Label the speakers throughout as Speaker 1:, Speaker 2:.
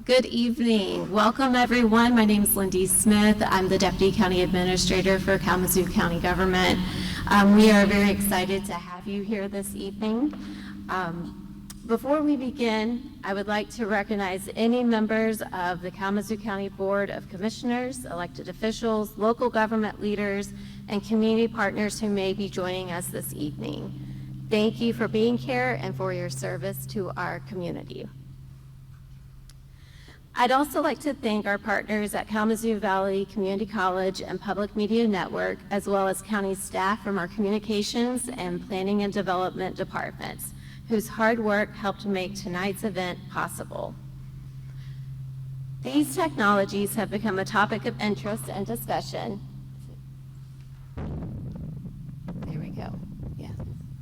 Speaker 1: Good evening. Welcome, everyone. My name is Lindy Smith. I'm the Deputy County Administrator for Kalamazoo County Government. We are very excited to have you here this evening. Before we begin, I would like to recognize any members of the Kalamazoo County Board of Commissioners, elected officials, local government leaders, and community partners who may be joining us this evening. Thank you for being here and for your service to our community. I'd also like to thank our partners at Kalamazoo Valley Community College and Public Media Network, as well as county staff from our communications and planning and development departments, whose hard work helped make tonight's event possible. These technologies have become a topic of interest and discussion. There we go. Yeah.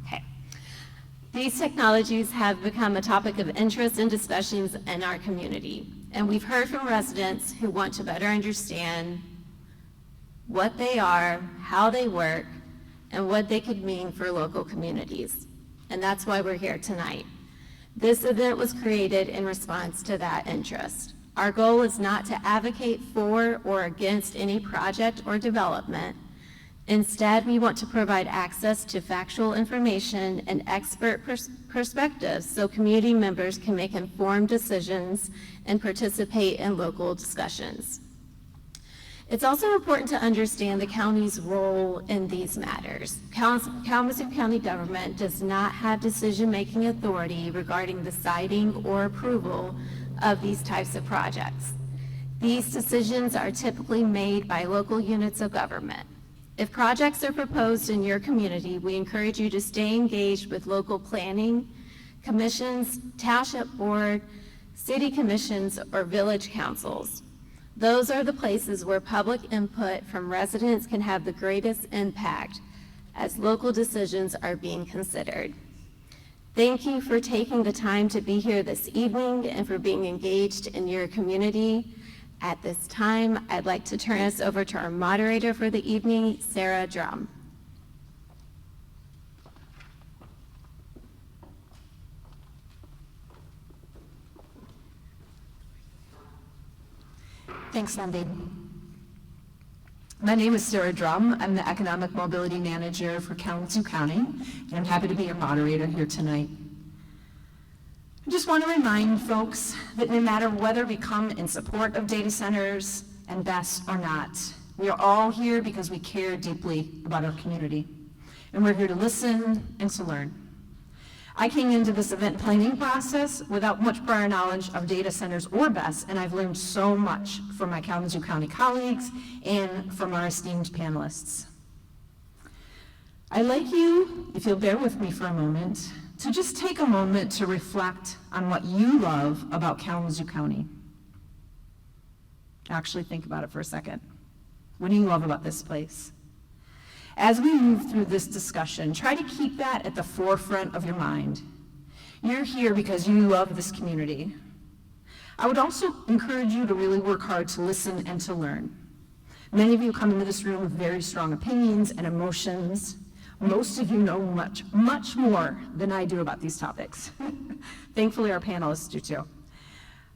Speaker 1: Okay. These technologies have become a topic of interest and discussions in our community. And we've heard from residents who want to better understand what they are, how they work, and what they could mean for local communities. And that's why we're here tonight. This event was created in response to that interest. Our goal is not to advocate for or against any project or development. Instead, we want to provide access to factual information and expert perspectives so community members can make informed decisions and participate in local discussions. It's also important to understand the county's role in these matters. Kalamazoo County Government does not have decision-making authority regarding the siting or approval of these types of projects. These decisions are typically made by local units of government. If projects are proposed in your community, we encourage you to stay engaged with local planning, commissions, township board, city commissions, or village councils. Those are the places where public input from residents can have the greatest impact as local decisions are being considered. Thank you for taking the time to be here this evening and for being engaged in your community. At this time, I'd like to turn us over to our moderator for the evening, Sarah Drum.
Speaker 2: Thanks, Lindy. My name is Sarah Drum. I'm the Economic Mobility Manager for Kalamazoo County, and I'm happy to be your moderator here tonight. I just want to remind folks that no matter whether we come in support of data centers and BESS or not, we are all here because we care deeply about our community, and we're here to listen and to learn. I came into this event planning process without much prior knowledge of data centers or BESS, and I've learned so much from my Kalamazoo County colleagues and from our esteemed panelists. I'd like you, if you'll bear with me for a moment, to just take a moment to reflect on what you love about Kalamazoo County. Actually think about it for a second. What do you love about this place? As we move through this discussion, try to keep that at the forefront of your mind. You're here because you love this community. I would also encourage you to really work hard to listen and to learn. Many of you come into this room with very strong opinions and emotions. Most of you know much, much more than I do about these topics. Thankfully, our panelists do too.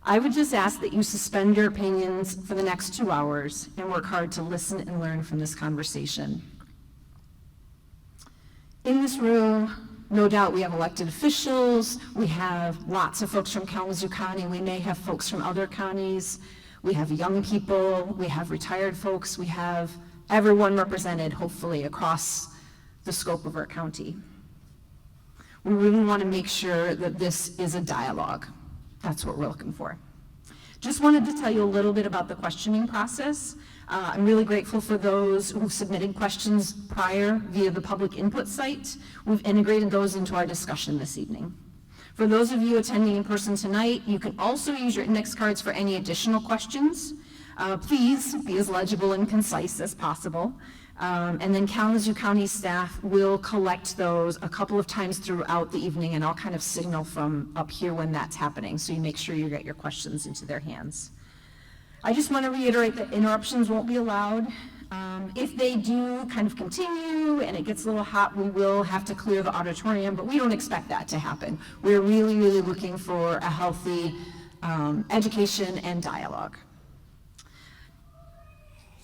Speaker 2: I would just ask that you suspend your opinions for the next 2 hours and work hard to listen and learn from this conversation. In this room, no doubt we have elected officials, we have lots of folks from Kalamazoo County, we may have folks from other counties, we have young people, we have retired folks, we have everyone represented, hopefully, across the scope of our county. We really want to make sure that this is a dialogue. That's what we're looking for. Just wanted to tell you a little bit about the questioning process. I'm really grateful for those who submitted questions prior via the public input site. We've integrated those into our discussion this evening. For those of you attending in person tonight, you can also use your index cards for any additional questions. Please be as legible and concise as possible. And then Kalamazoo County staff will collect those a couple of times throughout the evening, and I'll kind of signal from up here when that's happening, so you make sure you get your questions into their hands. I just want to reiterate that interruptions won't be allowed. If they do kind of continue and it gets a little hot, we will have to clear the auditorium, but we don't expect that to happen. We're really, really looking for a healthy education and dialogue.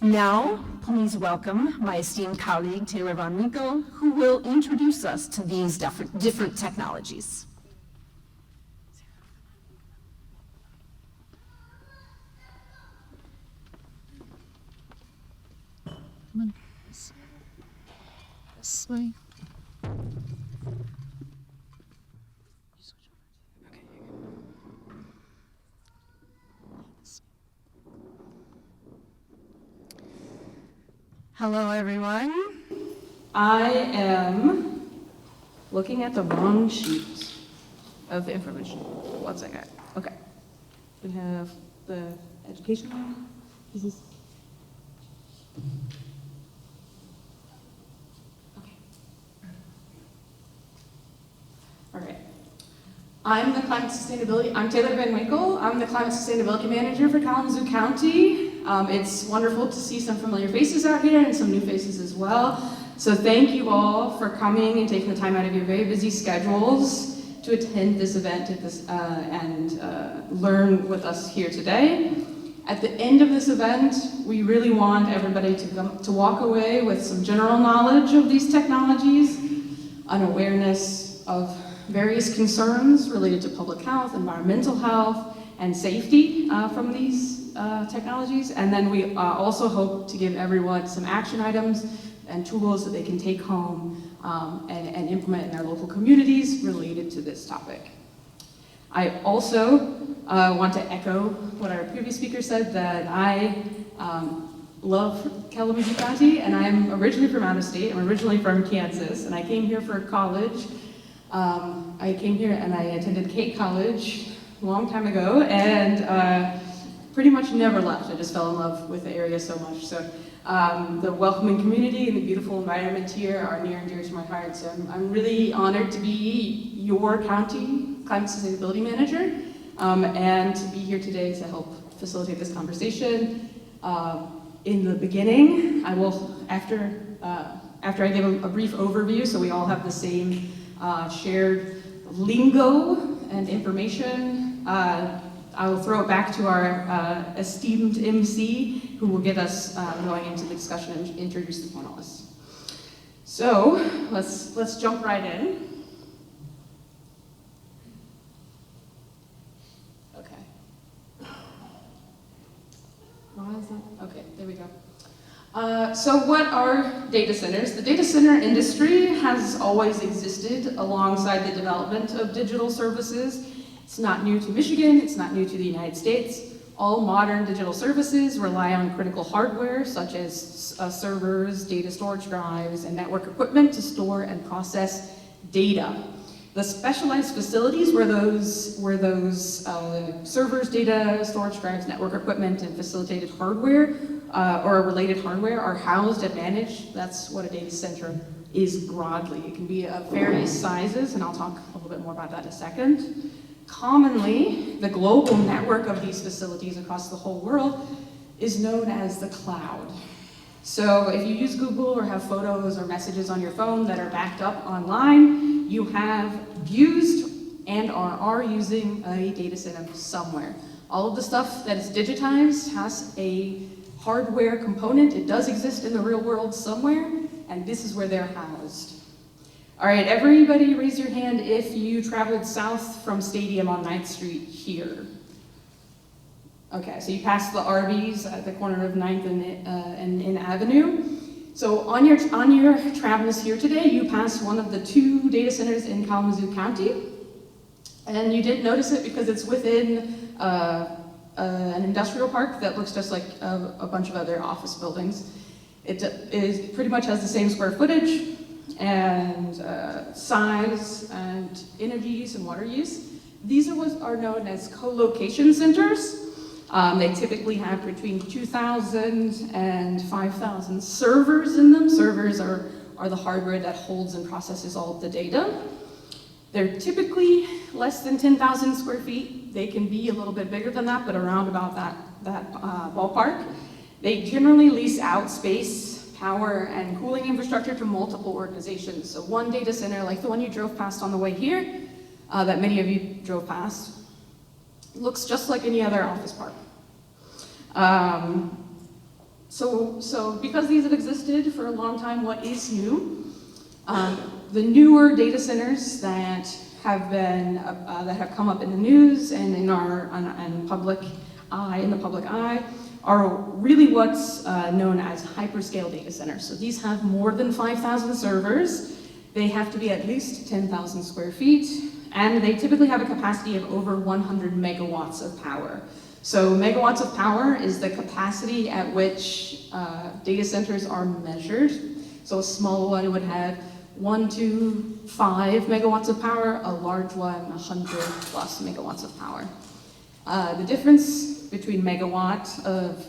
Speaker 2: Now, please welcome my esteemed colleague, Taylor Van Winkle, who will introduce us to these different technologies.
Speaker 3: This way.
Speaker 4: Hello, everyone. I am looking at the wrong sheet of the information. One second. Okay. We have the education one. Is this? Okay. All right. I'm Taylor Van Winkle. I'm the Climate Sustainability Manager for Kalamazoo County. It's wonderful to see some familiar faces out here and some new faces as well. So thank you all for coming and taking the time out of your very busy schedules to attend this event and learn with us here today. At the end of this event, we really want everybody to walk away with some general knowledge of these technologies, an awareness of various concerns related to public health, environmental health, and safety from these technologies. And then we also hope to give everyone some action items and tools that they can take home and implement in their local communities related to this topic. I also want to echo what our previous speaker said, that I love Kalamazoo County, and I'm originally from out of state. I'm originally from Kansas, and I came here for college. I came here and I attended K College a long time ago, and pretty much never left. I just fell in love with the area so much. So the welcoming community and the beautiful environment here are near and dear to my heart. So I'm really honored to be your county climate sustainability manager and to be here today to help facilitate this conversation. In the beginning, I will, after I give a brief overview so we all have the same shared lingo and information, I will throw it back to our esteemed MC, who will get us going into the discussion and introduce the panelists. So let's jump right in. Okay. Why is that? Okay, there we go. So what are data centers? The data center industry has always existed alongside the development of digital services. It's not new to Michigan, it's not new to the United States. All modern digital services rely on critical hardware such as servers, data storage drives, and network equipment to store and process data. The specialized facilities where those servers, data, storage drives, network equipment, and facilitated hardware or related hardware are housed and managed. That's what a data center is broadly. It can be of various sizes, and I'll talk a little bit more about that in a second. Commonly, the global network of these facilities across the whole world is known as the cloud. So if you use Google or have photos or messages on your phone that are backed up online, you have used and are using a data center somewhere. All of the stuff that is digitized has a hardware component. It does exist in the real world somewhere, and this is where they're housed. All right, everybody raise your hand if you traveled south from Stadium on 9th Street here. Okay, so you passed the Arby's at the corner of 9th and Avenue. So on your travels here today, you passed one of the 2 data centers in Kalamazoo County. And you didn't notice it because it's within an industrial park that looks just like a bunch of other office buildings. It pretty much has the same square footage and size and energy use and water use. These are what are known as co-location centers. They typically have between 2,000 and 5,000 servers in them. Servers are the hardware that holds and processes all of the data. They're typically less than 10,000 square feet. They can be a little bit bigger than that, but around about that ballpark. They generally lease out space, power, and cooling infrastructure to multiple organizations. So one data center, like the one you drove past on the way here, that many of you drove past, looks just like any other office park. So because these have existed for a long time, what is new? The newer data centers that have come up in the news and in the public eye are really what's known as hyperscale data centers. So these have more than 5,000 servers. They have to be at least 10,000 square feet, and they typically have a capacity of over 100 megawatts of power. So megawatts of power is the capacity at which data centers are measured. So a small one would have 1 to 5 megawatts of power, a large one 100 plus megawatts of power. The difference between megawatt of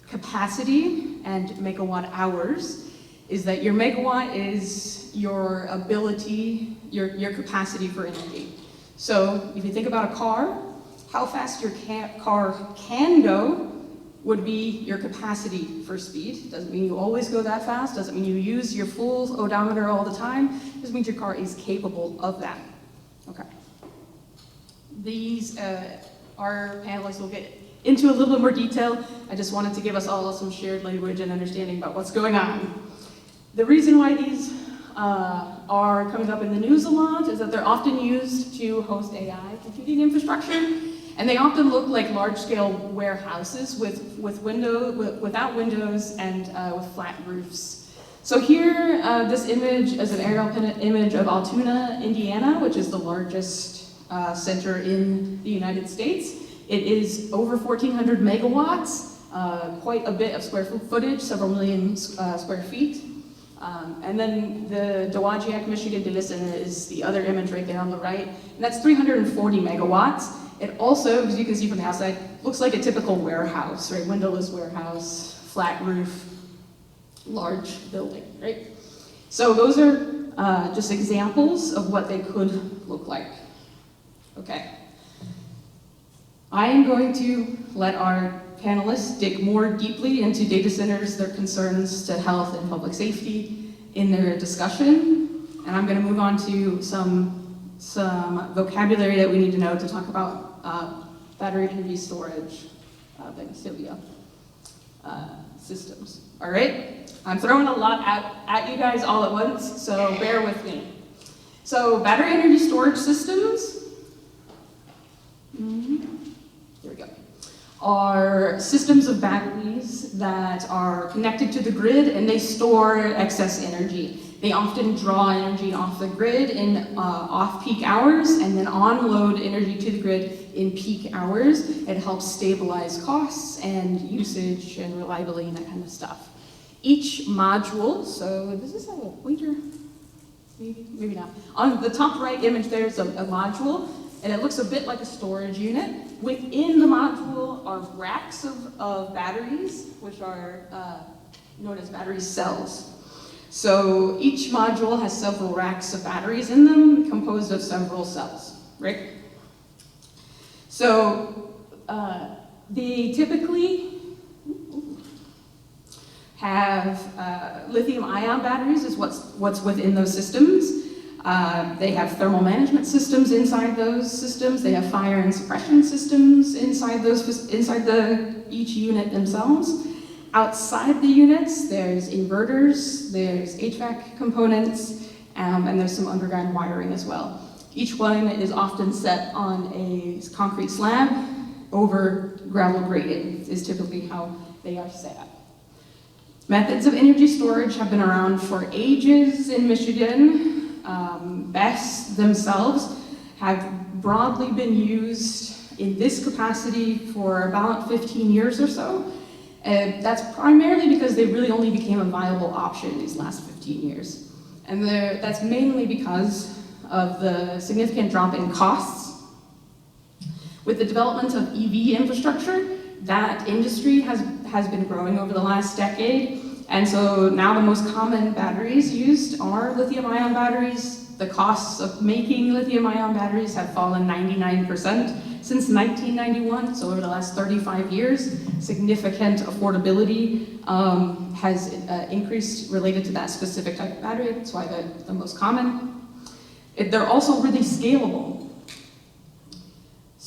Speaker 4: capacity and megawatt hours is that your megawatt is your ability, your capacity for energy. So if you think about a car, how fast your car can go would be your capacity for speed. Doesn't mean you always go that fast, doesn't mean you use your full odometer all the time, just means your car is capable of that. Okay. These, our panelists will get into a little bit more detail. I just wanted to give us all some shared language and understanding about what's going on. The reason why these are coming up in the news a lot is that they're often used to host AI computing infrastructure, and they often look like large-scale warehouses without windows and with flat roofs. So here, this image is an aerial image of Altoona, Indiana, which is the largest center in the United States. It is over 1,400 megawatts, quite a bit of square footage, several million square feet. And then the Dowagiac, Michigan data center is the other image right there on the right, and that's 340 megawatts. It also, as you can see from the outside, looks like a typical warehouse, right? Windowless warehouse, flat roof, large building, right? So those are just examples of what they could look like. Okay. I am going to let our panelists dig more deeply into data centers, their concerns to health and public safety in their discussion. And I'm going to move on to some vocabulary that we need to know to talk about battery energy storage, systems. All right? I'm throwing a lot at you guys all at once, so bear with me. So battery energy storage systems, here we go, are systems of batteries that are connected to the grid and they store excess energy. They often draw energy off the grid in off-peak hours and then onload energy to the grid in peak hours. It helps stabilize costs and usage and reliability and that kind of stuff. Each module, so does this have a pointer? Maybe not. On the top right image there's a module, and it looks a bit like a storage unit. Within the module are racks of batteries, which are known as battery cells. So each module has several racks of batteries in them, composed of several cells, right? So they typically have lithium-ion batteries is what's within those systems. They have thermal management systems inside those systems. They have fire and suppression systems inside each unit themselves. Outside the units, there's inverters, there's HVAC components, and there's some underground wiring as well. Each one is often set on a concrete slab over gravel graded, is typically how they are set up. Methods of energy storage have been around for ages in Michigan. BESS themselves have broadly been used in this capacity for about 15 years or so. That's primarily because they really only became a viable option these last 15 years. And that's mainly because of the significant drop in costs. With the development of EV infrastructure, that industry has been growing over the last decade. And so now the most common batteries used are lithium-ion batteries. The costs of making lithium-ion batteries have fallen 99% since 1991, so over the last 35 years. Significant affordability has increased related to that specific type of battery. That's why they're the most common. They're also really scalable.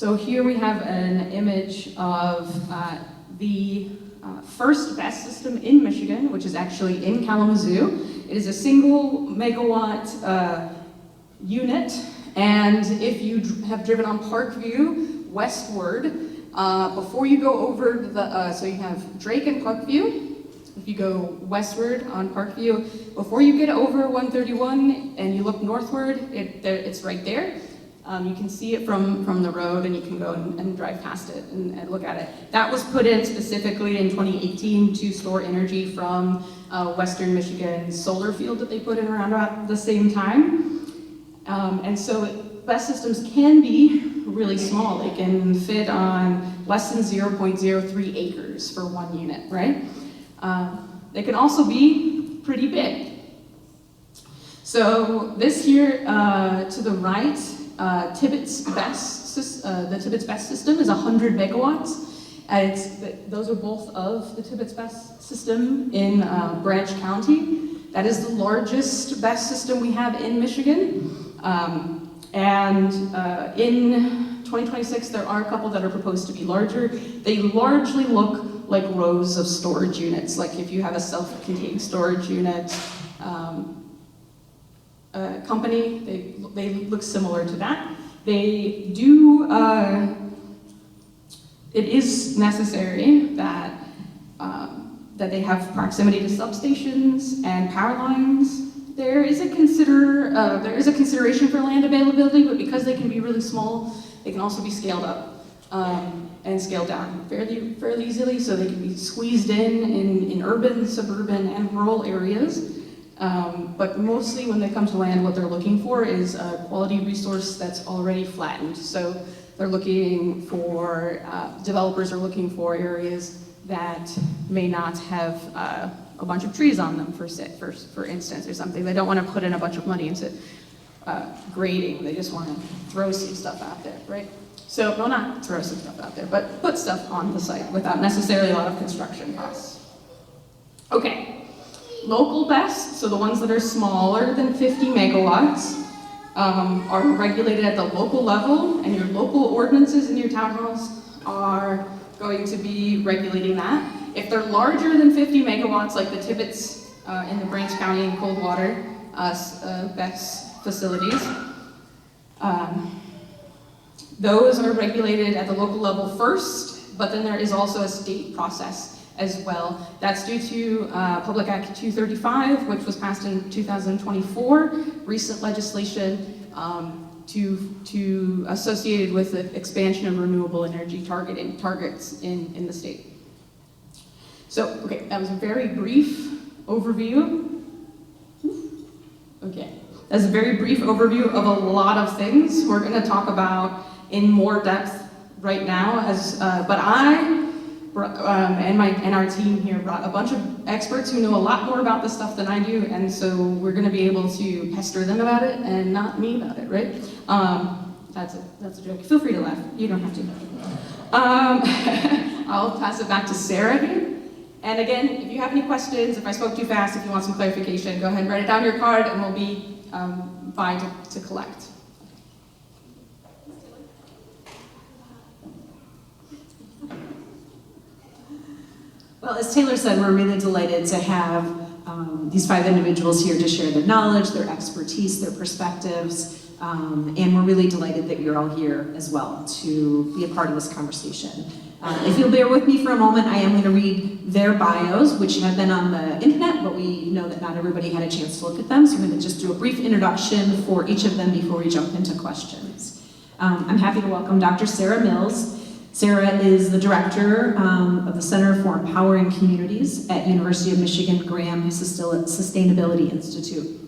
Speaker 4: So here we have an image of the first BESS system in Michigan, which is actually in Kalamazoo. It is a single megawatt unit, and if you have driven on Parkview westward, before you go over the, so you have Drake and Parkview. If you go westward on Parkview, before you get over 131 and you look northward, it's right there. You can see it from the road, and you can go and drive past it and look at it. That was put in specifically in 2018 to store energy from Western Michigan's solar field that they put in around about the same time. And so BESS systems can be really small. They can fit on less than 0.03 acres for one unit, right? They can also be pretty big. So this here to the right, Tibbetts BESS, the Tibbetts BESS system is 100 megawatts. Those are both of the Tibbetts BESS system in Branch County. That is the largest BESS system we have in Michigan. In 2026, there are a couple that are proposed to be larger. They largely look like rows of storage units, like if you have a self-contained storage unit company, they look similar to that. They do, it is necessary that they have proximity to substations and power lines. There is a consideration for land availability, but because they can be really small, they can also be scaled up and scaled down fairly easily, so they can be squeezed in urban, suburban, and rural areas. But mostly when they come to land, what they're looking for is a quality resource that's already flattened. So they're looking for, developers are looking for areas that may not have a bunch of trees on them, for instance, or something. They don't want to put in a bunch of money into grading. They just want to throw some stuff out there, right? So, well, not throw some stuff out there, but put stuff on the site without necessarily a lot of construction costs. Okay. Local BESS, so the ones that are smaller than 50 megawatts, are regulated at the local level, and your local ordinances in your townhouse are going to be regulating that. If they're larger than 50 megawatts, like the Tibbetts in the Branch County and Coldwater BESS facilities, those are regulated at the local level first, but then there is also a state process as well. That's due to Public Act 235, which was passed in 2024, recent legislation associated with the expansion of renewable energy targets in the state. So, okay, that was a very brief overview. Okay, that's a very brief overview of a lot of things we're going to talk about in more depth right now. But I and our team here brought a bunch of experts who know a lot more about this stuff than I do, and so we're going to be able to pester them about it and not me about it, right? That's a joke. Feel free to laugh. You don't have to. I'll pass it back to Sarah here. And again, if you have any questions, if I spoke too fast, if you want some clarification, go ahead and write it down on your card, and we'll be by to collect.
Speaker 2: Well, as Taylor said, we're really delighted to have these 5 individuals here to share their knowledge, their expertise, their perspectives, and we're really delighted that you're all here as well to be a part of this conversation. If you'll bear with me for a moment, I am going to read their bios, which have been on the internet, but we know that not everybody had a chance to look at them, so I'm going to just do a brief introduction for each of them before we jump into questions. I'm happy to welcome Dr. Sarah Mills. Sarah is the director of the Center for Empowering Communities at University of Michigan Graham Sustainability Institute.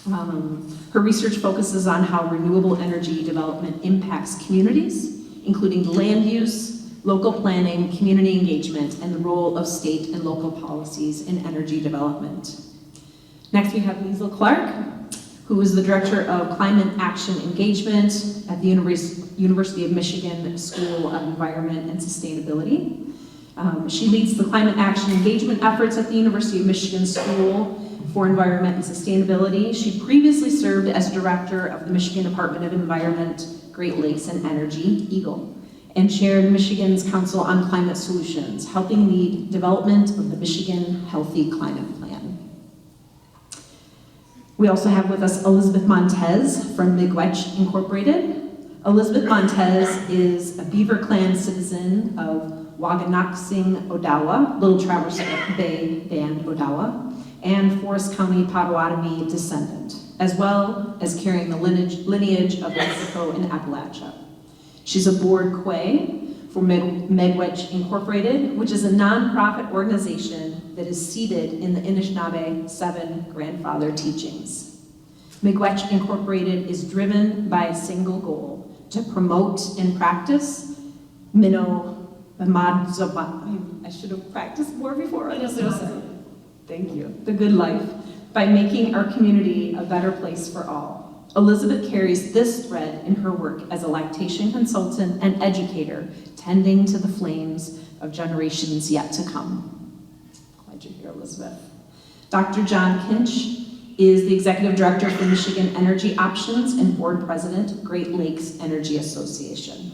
Speaker 2: Her research focuses on how renewable energy development impacts communities, including land use, local planning, community engagement, and the role of state and local policies in energy development. Next, we have Liesl Clark, who is the Director of Climate Action Engagement at the University of Michigan School of Environment and Sustainability. She leads the climate action engagement efforts at the University of Michigan School
Speaker 4: for Environment and Sustainability. She previously served as director of the Michigan Department of Environment, Great Lakes and Energy, EGLE, and chaired Michigan's Council on Climate Solutions, helping lead development of the Michigan Healthy Climate Plan. We also have with us Elizabeth Montez from Miigwech Incorporated. Elizabeth Montez is a Beaver Clan citizen of Waganoxing, Odawa, Little Traverse Bay Band, Odawa, and Forest County Potawatomi descendant, as well as carrying the lineage of Mexico and Appalachia. She's a board quay for Miigwech Incorporated, which is a nonprofit organization that is seated in the Anishinaabe 7 grandfather teachings. Miigwech Incorporated is driven by a single goal: to promote and practice I should have practiced more before. Thank you. The good life, by making our community a better place for all. Elizabeth carries this thread in her work as a lactation consultant and educator, tending to the flames of generations yet to come. Glad you're here, Elizabeth. Dr. John Kinch is the Executive Director for Michigan Energy Options and Board President, Great Lakes Energy Association.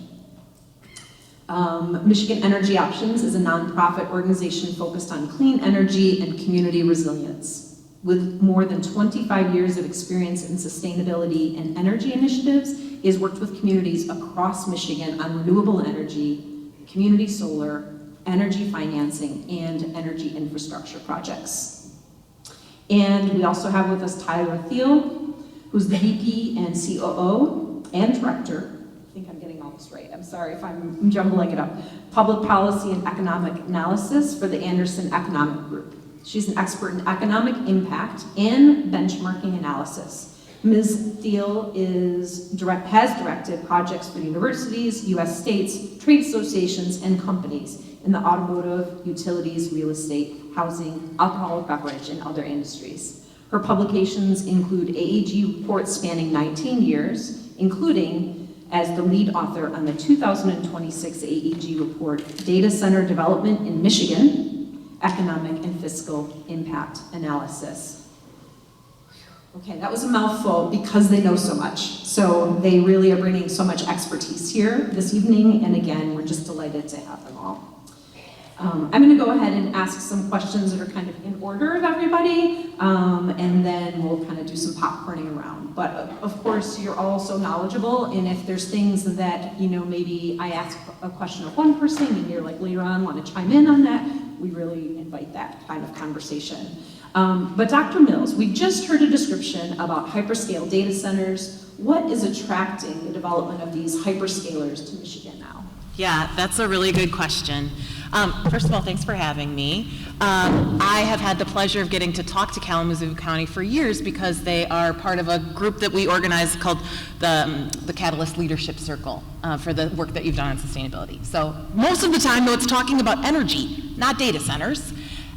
Speaker 4: Michigan Energy Options is a nonprofit organization focused on clean energy and community resilience. With more than 25 years of experience in sustainability and energy initiatives, he has worked with communities across Michigan on renewable energy, community solar, energy financing, and energy infrastructure projects. And we also have with us Tyler Thiel, who's the VP and COO and Director. I think I'm getting all this right. I'm sorry if I'm jumbling it up. Public Policy and Economic Analysis for the Anderson Economic Group. She's an expert in economic impact and benchmarking analysis. Ms. Thiel has directed projects for universities, U.S. states, trade associations, and companies in the automotive, utilities, real estate, housing, alcoholic beverage, and other industries. Her publications include AEG reports spanning 19 years, including as the lead author on the 2026 AEG report, Data Center Development in Michigan, Economic and Fiscal Impact Analysis. Okay, that was a mouthful because they know so much. So they really are bringing so much expertise here this evening, and again, we're just delighted to have them all. I'm going to go ahead and ask some questions that are kind of in order of everybody, and then we'll kind of do some popcorning around. But of course, you're all so knowledgeable, and if there's things that, maybe I ask a question of one person and you're like later on want to chime in on that, we really invite that kind of conversation. But Dr. Mills, we just heard a description about hyperscale data centers. What is attracting the development of these hyperscalers to Michigan now?
Speaker 5: Yeah, that's a really good question. First of all, thanks for having me. I have had the pleasure of getting to talk to Kalamazoo County for years because they are part of a group that we organize called the Catalyst Leadership Circle for the work that you've done on sustainability. So most of the time, though, it's talking about energy, not data centers.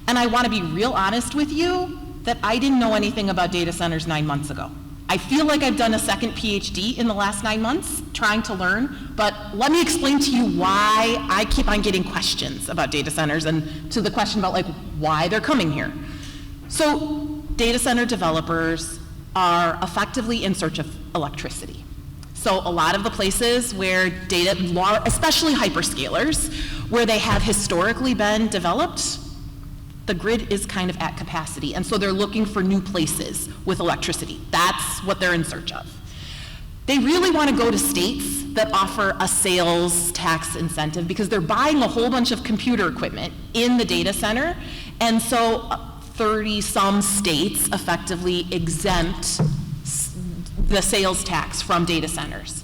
Speaker 5: And I want to be real honest with you that I didn't know anything about data centers 9 months ago. I feel like I've done a second PhD in the last 9 months trying to learn, but let me explain to you why I keep on getting questions about data centers and to the question about why they're coming here. So data center developers are effectively in search of electricity. So a lot of the places where especially hyperscalers, where they have historically been developed, the grid is kind of at capacity, and so they're looking for new places with electricity. That's what they're in search of. They really want to go to states that offer a sales tax incentive because they're buying a whole bunch of computer equipment in the data center, and so 30-some states effectively exempt the sales tax from data centers.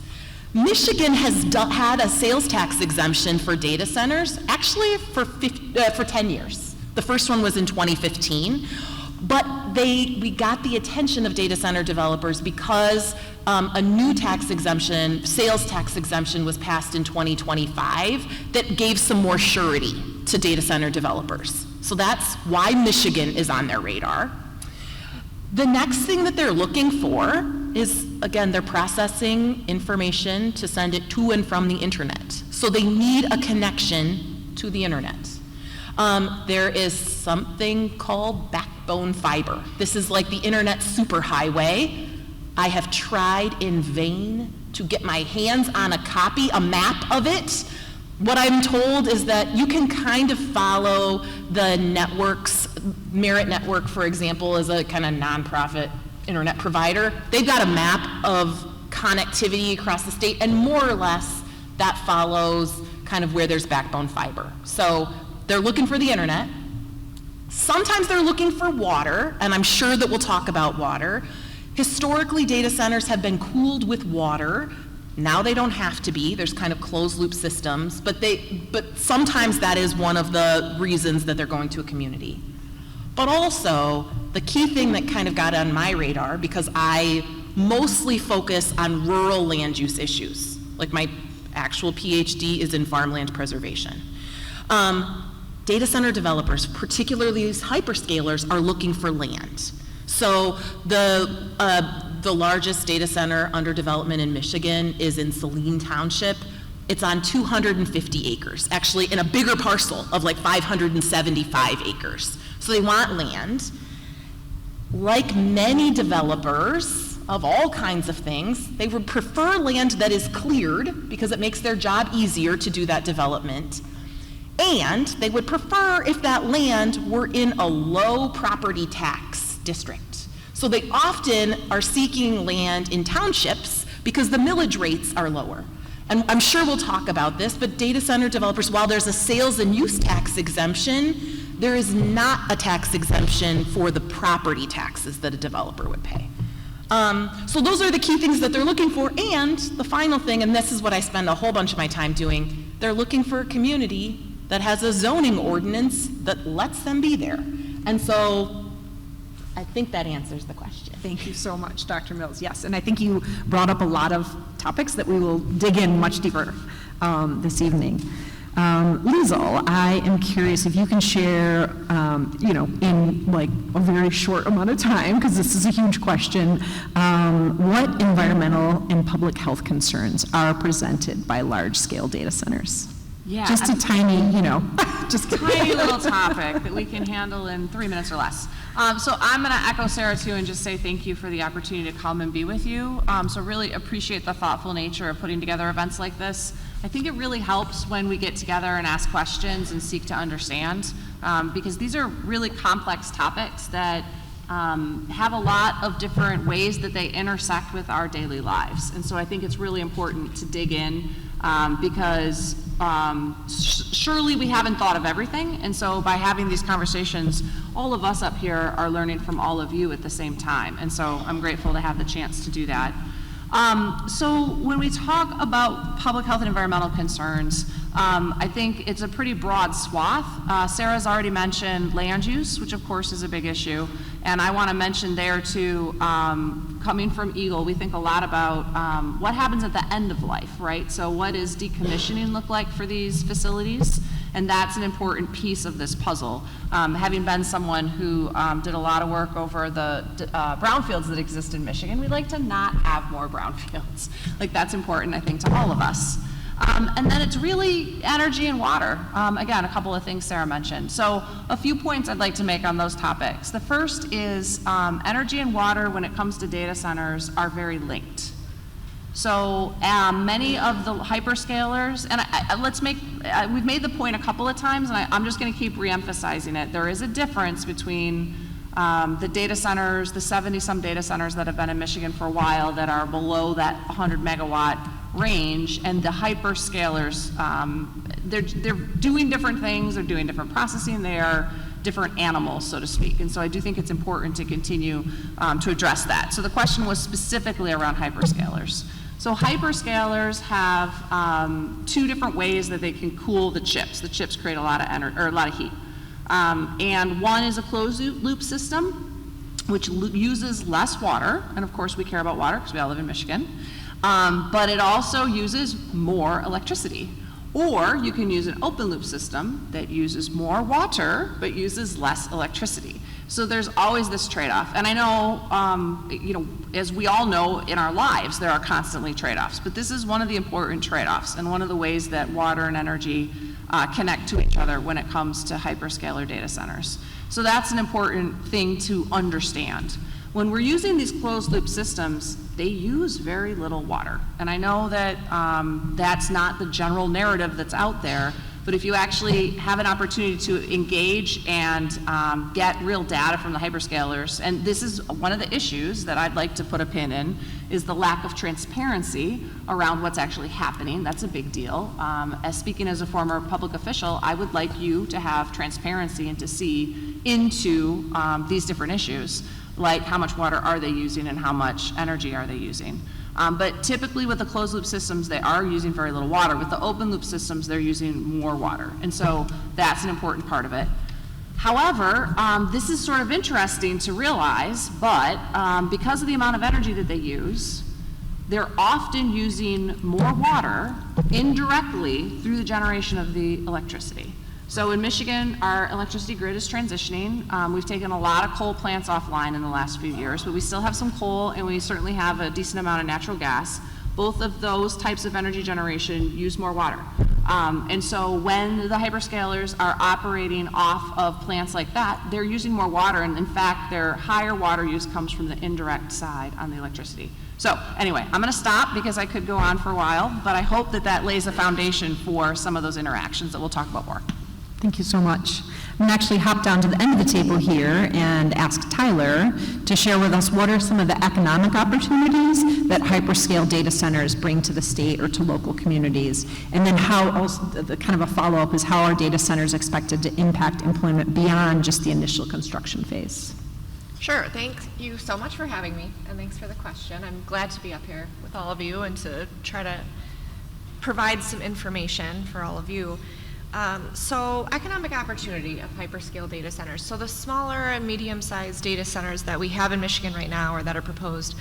Speaker 5: Michigan has had a sales tax exemption for data centers actually for 10 years. The first one was in 2015, but we got the attention of data center developers because a new sales tax exemption was passed in 2025 that gave some more surety to data center developers. So that's why Michigan is on their radar. The next thing that they're looking for is, again, they're processing information to send it to and from the internet. So they need a connection to the internet. There is something called backbone fiber. This is like the internet superhighway. I have tried in vain to get my hands on a copy, a map of it. What I'm told is that you can kind of follow the networks. Merit Network, for example, is a kind of nonprofit internet provider. They've got a map of connectivity across the state, and more or less that follows kind of where there's backbone fiber. So they're looking for the internet. Sometimes they're looking for water, and I'm sure that we'll talk about water. Historically, data centers have been cooled with water. Now they don't have to be. There's kind of closed loop systems, but sometimes that is one of the reasons that they're going to a community. But also, the key thing that kind of got on my radar, because I mostly focus on rural land use issues, like my actual PhD is in farmland preservation. Data center developers, particularly these hyperscalers, are looking for land. So the largest data center under development in Michigan is in Saline Township. It's on 250 acres, actually in a bigger parcel of like 575 acres. So they want land. Like many developers of all kinds of things, they would prefer land that is cleared because it makes their job easier to do that development. And they would prefer if that land were in a low property tax district. So they often are seeking land in townships because the millage rates are lower. And I'm sure we'll talk about this, but data center developers, while there's a sales and use tax exemption, there is not a tax exemption for the property taxes that a developer would pay. So those are the key things that they're looking for. And the final thing, and this is what I spend a whole bunch of my time doing, they're looking for a community that has a zoning ordinance that lets them be there. And so I think that answers the question.
Speaker 2: Thank you so much, Dr. Mills. Yes, and I think you brought up a lot of topics that we will dig in much deeper this evening. Liesl, I am curious if you can share, in like a very short amount of time, because this is a huge question, what environmental and public health concerns are presented by large-scale data centers?
Speaker 3: Yeah.
Speaker 2: Just a tiny, just
Speaker 3: Tiny little topic that we can handle in 3 minutes or less. So I'm going to echo Sarah too and just say thank you for the opportunity to come and be with you. So really appreciate the thoughtful nature of putting together events like this. I think it really helps when we get together and ask questions and seek to understand, because these are really complex topics that have a lot of different ways that they intersect with our daily lives. And so I think it's really important to dig in because surely we haven't thought of everything. And so by having these conversations, all of us up here are learning from all of you at the same time. And so I'm grateful to have the chance to do that. So when we talk about public health and environmental concerns, I think it's a pretty broad swath. Sarah's already mentioned land use, which of course is a big issue. And I want to mention there too, coming from Eagle, we think a lot about what happens at the end of life, right? So what does decommissioning look like for these facilities? And that's an important piece of this puzzle. Having been someone who did a lot of work over the brownfields that exist in Michigan, we'd like to not have more brownfields. Like that's important, I think, to all of us. And then it's really energy and water. Again, a couple of things Sarah mentioned. So a few points I'd like to make on those topics. The first is energy and water when it comes to data centers are very linked. So many of the hyperscalers, and we've made the point a couple of times, and I'm just going to keep reemphasizing it. There is a difference between the data centers, the 70-some data centers that have been in Michigan for a while that are below that 100 megawatt range, and the hyperscalers. They're doing different things, they're doing different processing, they are different animals, so to speak. And so I do think it's important to continue to address that. So the question was specifically around hyperscalers. So hyperscalers have two different ways that they can cool the chips. The chips create a lot of energy, or a lot of heat. And one is a closed loop system, which uses less water. And of course we care about water because we all live in Michigan. But it also uses more electricity. Or you can use an open loop system that uses more water, but uses less electricity. So there's always this trade-off. And I know, as we all know in our lives, there are constantly trade-offs, but this is one of the important trade-offs and one of the ways that water and energy connect to each other when it comes to hyperscaler data centers. So that's an important thing to understand. When we're using these closed loop systems, they use very little water. And I know that that's not the general narrative that's out there, but if you actually have an opportunity to engage and get real data from the hyperscalers, and this is one of the issues that I'd like to put a pin in, is the lack of transparency around what's actually happening. That's a big deal. As speaking as a former public official, I would like you to have transparency and to see into these different issues, like how much water are they using and how much energy are they using. But typically with the closed loop systems, they are using very little water. With the open loop systems, they're using more water. And so that's an important part of it. However, this is sort of interesting to realize, but because of the amount of energy that they use, they're often using more water indirectly through the generation of the electricity. So in Michigan, our electricity grid is transitioning. We've taken a lot of coal plants offline in the last few years, but we still have some coal and we certainly have a decent amount of natural gas. Both of those types of energy generation use more water. And so when the hyperscalers are operating off of plants like that, they're using more water, and in fact, their higher water use comes from the indirect side on the electricity. So anyway, I'm gonna stop because I could go on for a while, but I hope that that lays a foundation for some of those interactions that we'll talk about more.
Speaker 2: Thank you so much. I'm going to actually hop down to the end of the table here and ask Tyler to share with us what are some of the economic opportunities that hyperscale data centers bring to the state or to local communities, and then how also, the kind of a follow-up is how are data centers expected to impact employment beyond just the initial construction phase?
Speaker 6: Sure, thank you so much for having me, and thanks for the question. I'm glad to be up here with all of you and to try to provide some information for all of you. So economic opportunity of hyperscale data centers. So the smaller and medium-sized data centers that we have in Michigan right now or that are proposed,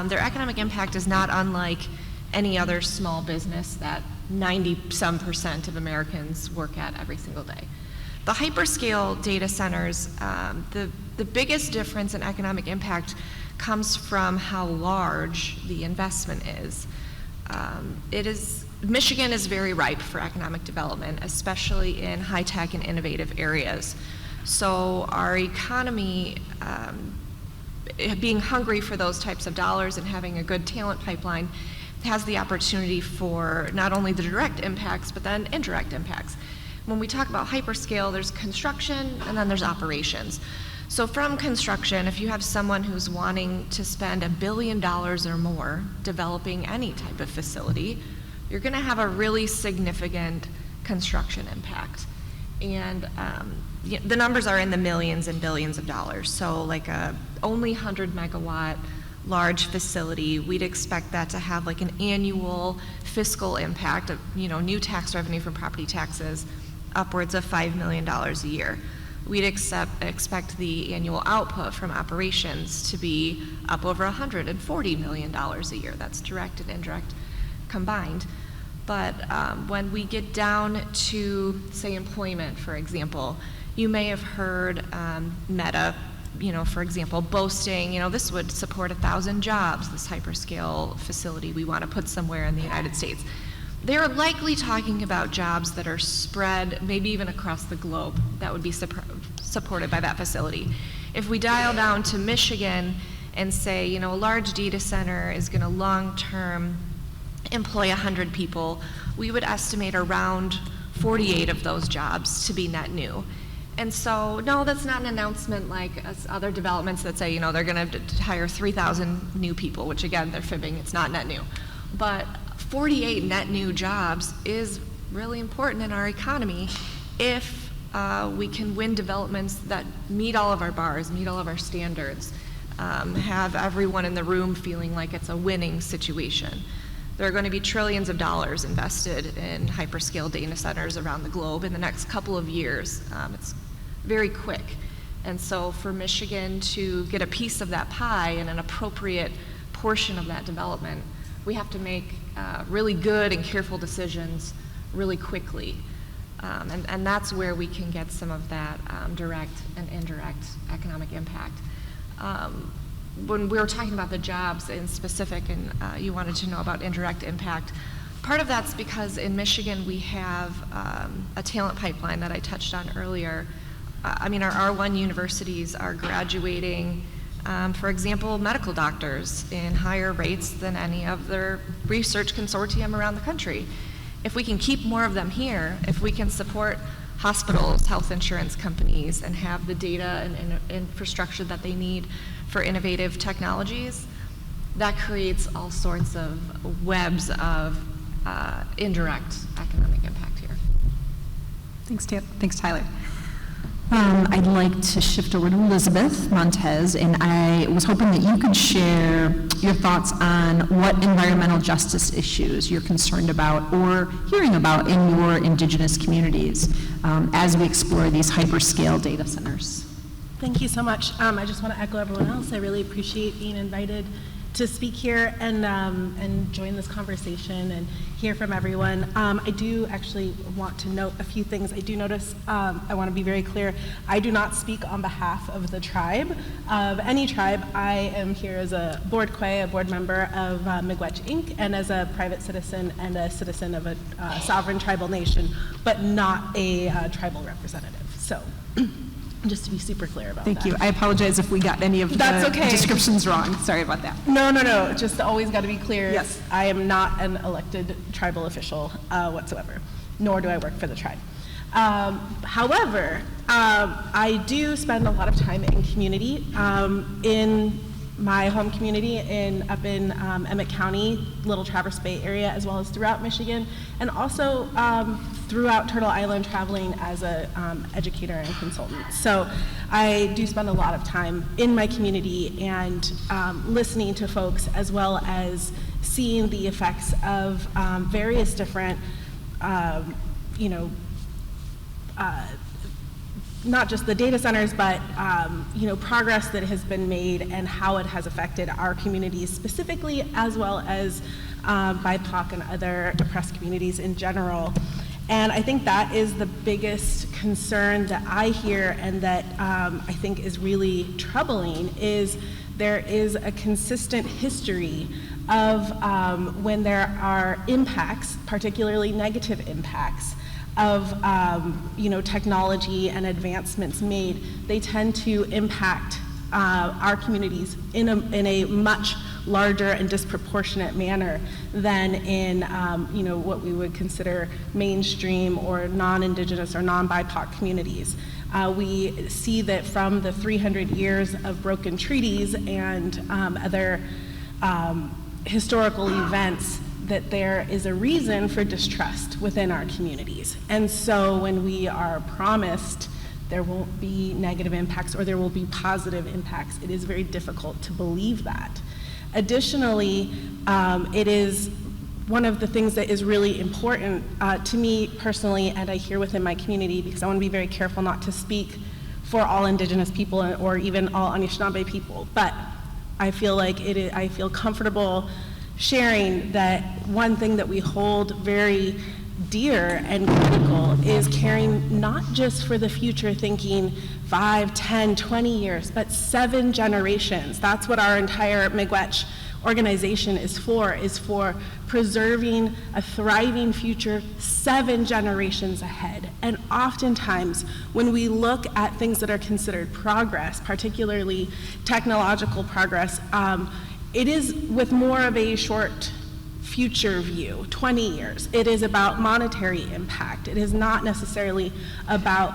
Speaker 6: their economic impact is not unlike any other small business that 90% of Americans work at every single day. The hyperscale data centers, the biggest difference in economic impact comes from how large the investment is. Michigan is very ripe for economic development, especially in high-tech and innovative areas. So our economy, being hungry for those types of dollars and having a good talent pipeline, has the opportunity for not only the direct impacts, but then indirect impacts. When we talk about hyperscale, there's construction and then there's operations. So from construction, if you have someone who's wanting to spend $1 billion or more developing any type of facility, you're going to have a really significant construction impact. And the numbers are in the millions and billions of dollars. So like a only 100 megawatt large facility, we'd expect that to have like an annual fiscal impact of, new tax revenue from property taxes upwards of $5 million a year. We'd expect the annual output from operations to be up over $140 million a year. That's direct and indirect combined. But when we get down to, say, employment, for example, you may have heard Meta, for example, boasting, this would support 1,000 jobs, this hyperscale facility we want to put somewhere in the United States. They're likely talking about jobs that are spread maybe even across the globe that would be supported by that facility. If we dial down to Michigan and say, a large data center is going to long-term employ 100 people, we would estimate around 48 of those jobs to be net new. And so, no, that's not an announcement like other developments that say, they're going to hire 3,000 new people, which again, they're fibbing, it's not net new. But 48 net new jobs is really important in our economy if we can win developments that meet all of our bars, meet all of our standards, have everyone in the room feeling like it's a winning situation. There are going to be trillions of dollars invested in hyperscale data centers around the globe in the next couple of years. It's very quick. And so for Michigan to get a piece of that pie and an appropriate portion of that development, we have to make really good and careful decisions really quickly. And that's where we can get some of that direct and indirect economic impact. When we were talking about the jobs in specific and you wanted to know about indirect impact, Part of that's because in Michigan we have a talent pipeline that I touched on earlier. I mean, our R1 universities are graduating, for example, medical doctors in higher rates than any of their research consortium around the country. If we can keep more of them here, if we can support hospitals, health insurance companies, and have the data and infrastructure that they need for innovative technologies, that creates all sorts of webs of indirect economic impact here.
Speaker 2: Thanks, Tyler. I'd like to shift over to Elizabeth Montez, and I was hoping that you could share your thoughts on what environmental justice issues you're concerned about or hearing about in your Indigenous communities as we explore these hyperscale data centers.
Speaker 7: Thank you so much. I just want to echo everyone else. I really appreciate being invited to speak here and join this conversation and hear from everyone. I do actually want to note a few things. I do notice, I want to be very clear, I do not speak on behalf of the tribe, of any tribe. I am here as a board quay, a board member of Miigwech Inc., and as a private citizen and a citizen of a sovereign tribal nation, but not a tribal representative. So. Just to be super clear about that.
Speaker 2: Thank you. I apologize if we got any of
Speaker 7: That's
Speaker 2: the
Speaker 7: okay.
Speaker 2: descriptions wrong. Sorry about that.
Speaker 7: No. Just always got to be clear.
Speaker 2: Yes.
Speaker 7: I am not an elected tribal official whatsoever, nor do I work for the tribe. However, I do spend a lot of time in community, in my home community up in Emmett County, Little Traverse Bay area, as well as throughout Michigan, and also throughout Turtle Island, traveling as a educator and consultant. So I do spend a lot of time in my community and listening to folks, as well as seeing the effects of various different, not just the data centers, but progress that has been made and how it has affected our communities specifically, as well as BIPOC and other oppressed communities in general. And I think that is the biggest concern that I hear, and that I think is really troubling, is there is a consistent history of when there are impacts, particularly negative impacts, of technology and advancements made, they tend to impact our communities in a much larger and disproportionate manner than in what we would consider mainstream or non-Indigenous or non-BIPOC communities. We see that from the 300 years of broken treaties and other historical events, that there is a reason for distrust within our communities. And so when we are promised there won't be negative impacts or there will be positive impacts, it is very difficult to believe that. Additionally, it is one of the things that is really important to me personally, and I hear within my community, because I want to be very careful not to speak for all Indigenous people or even all Anishinaabe people, but I feel like I feel comfortable sharing that one thing that we hold very dear and critical is caring not just for the future, thinking 5, 10, 20 years, but 7 generations. That's what our entire Miigwech organization is for preserving a thriving future 7 generations ahead. And oftentimes, when we look at things that are considered progress, particularly technological progress, it is with more of a short future view, 20 years. It is about monetary impact. It is not necessarily about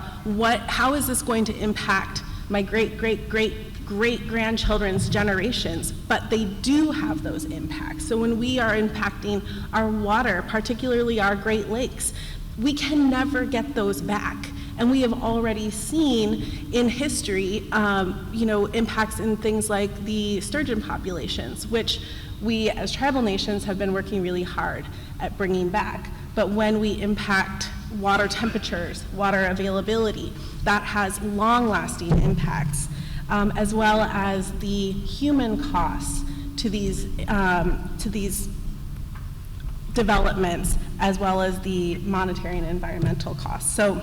Speaker 7: how is this going to impact my great-great-great-grandchildren's generations, but they do have those impacts. So when we are impacting our water, particularly our Great Lakes, we can never get those back. And we have already seen in history, impacts in things like the sturgeon populations, which we as tribal nations have been working really hard at bringing back. But when we impact water temperatures, water availability, that has long-lasting impacts, as well as the human costs to these developments, as well as the monetary and environmental costs. So,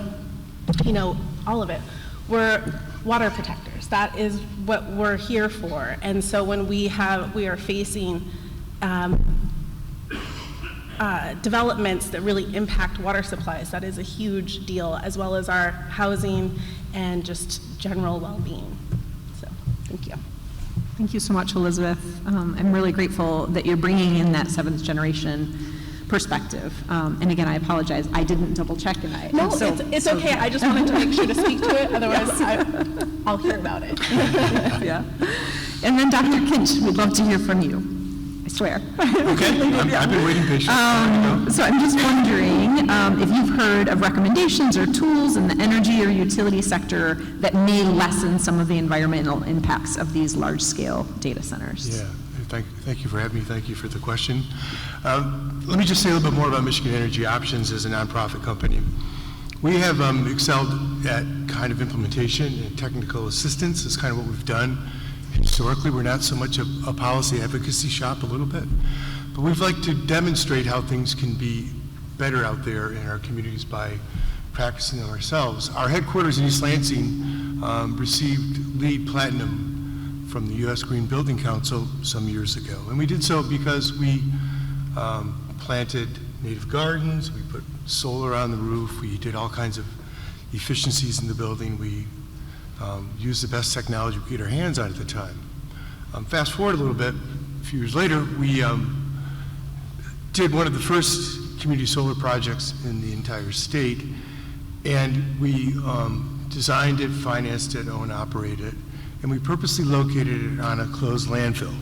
Speaker 7: all of it. We're water protectors. That is what we're here for. And so when we are facing developments that really impact water supplies. That is a huge deal, as well as our housing and just general well-being. So, thank you.
Speaker 8: Thank you so much, Elizabeth. I'm really grateful that you're bringing in that seventh generation perspective. And again, I apologize, I didn't double check and I.
Speaker 7: No,
Speaker 8: so,
Speaker 7: it's okay. I just wanted to make sure to speak to it, otherwise I'll hear about it.
Speaker 8: Yeah. And then Dr. Kinch, we'd love to hear from you. I swear.
Speaker 9: Okay, I've been waiting patiently.
Speaker 8: So I'm just wondering if you've heard of recommendations or tools in the energy or utility sector that may lessen some of the environmental impacts of these large-scale data centers.
Speaker 9: Yeah, thank you for having me. Thank you for the question. Let me just say a little bit more about Michigan Energy Options as a nonprofit company. We have excelled at kind of implementation and technical assistance. Is kind of what we've done. Historically, we're not so much a policy advocacy shop, a little bit, but we've liked to demonstrate how things can be better out there in our communities by practicing them ourselves. Our headquarters in East Lansing received LEED Platinum from the U.S. Green Building Council some years ago, and we did so because we planted native gardens, we put solar on the roof, we did all kinds of efficiencies in the building, we used the best technology we could get our hands on at the time. Fast forward a little bit, a few years later, we did one of the first community solar projects in the entire state, and we designed it, financed it, owned, operated it, and we purposely located it on a closed landfill.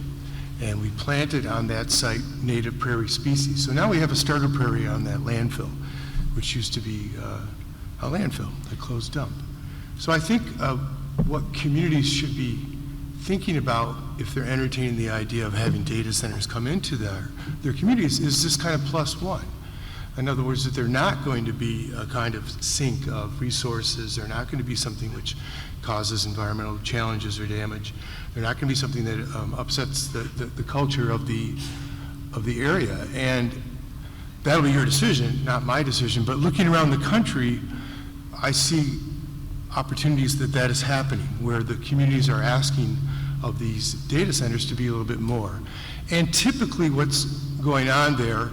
Speaker 9: And we planted on that site native prairie species. So now we have a starter prairie on that landfill, which used to be a landfill, a closed dump. So I think what communities should be thinking about if they're entertaining the idea of having data centers come into their communities is this kind of plus one. In other words, that they're not going to be a kind of sink of resources. They're not going to be something which causes environmental challenges or damage. They're not going to be something that upsets the culture of the area. And that'll be your decision, not my decision. But looking around the country, I see opportunities that is happening, where the communities are asking of these data centers to be a little bit more. And typically what's going on there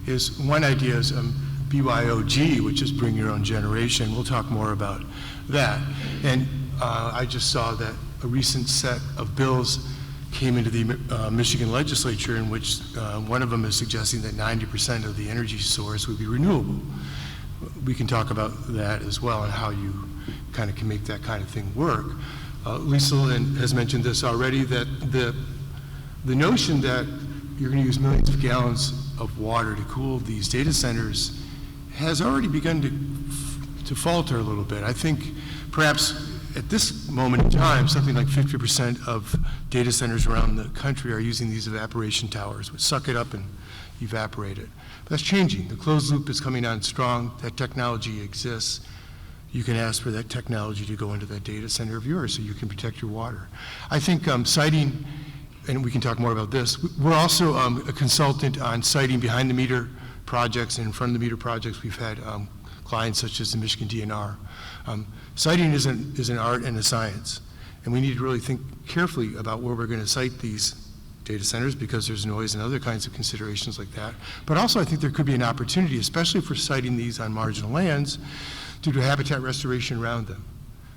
Speaker 9: is, one idea is BYOG, which is bring your own generation. We'll talk more about that. And I just saw that a recent set of bills came into the Michigan legislature in which one of them is suggesting that 90% of the energy source would be renewable. We can talk about that as well and how you kind of can make that kind of thing work. Lisa has mentioned this already, that the notion that you're going to use millions of gallons of water to cool these data centers has already begun to falter a little bit. I think perhaps at this moment in time, something like 50% of data centers around the country are using these evaporation towers, which suck it up and evaporate it. But that's changing. The closed loop is coming on strong. That technology exists. You can ask for that technology to go into that data center of yours so you can protect your water. I think siting, and we can talk more about this, we're also a consultant on siting behind the meter projects and in front of the meter projects. We've had clients such as the Michigan DNR. Siting is an art and a science, and we need to really think carefully about where we're going to site these data centers, because there's noise and other kinds of considerations like that. But also I think there could be an opportunity, especially for siting these on marginal lands, to do habitat restoration around them.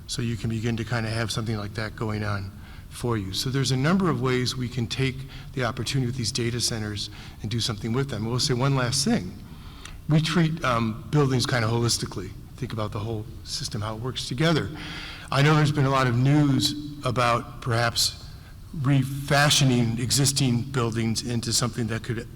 Speaker 9: So you can begin to kind of have something like that going on for you. So there's a number of ways we can take the opportunity with these data centers and do something with them. We'll say one last thing. We treat buildings kind of holistically. Think about the whole system, how it works together. I know there's been a lot of news about perhaps refashioning existing buildings into something that could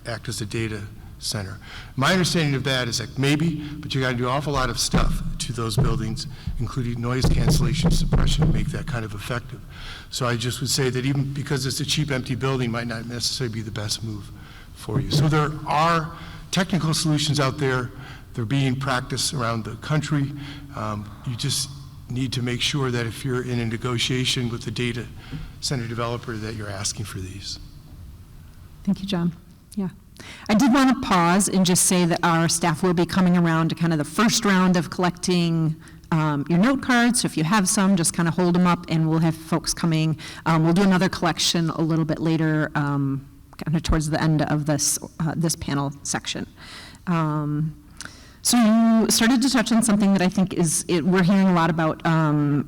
Speaker 9: act as a data center. My understanding of that is that maybe, but you got to do an awful lot of stuff to those buildings, including noise cancellation suppression, to make that kind of effective. So I just would say that even because it's a cheap, empty building might not necessarily be the best move for you. So there are technical solutions out there. They're being practiced around the country. You just need to make sure that if you're in a negotiation with the data center developer that you're asking for these.
Speaker 8: Thank you, John. Yeah. I did want to pause and just say that our staff will be coming around to kind of the first round of collecting your note cards. So if you have some, just kind of hold them up and we'll have folks coming. We'll do another collection a little bit later, kind of towards the end of this, this panel section. So you started to touch on something that I think we're hearing a lot about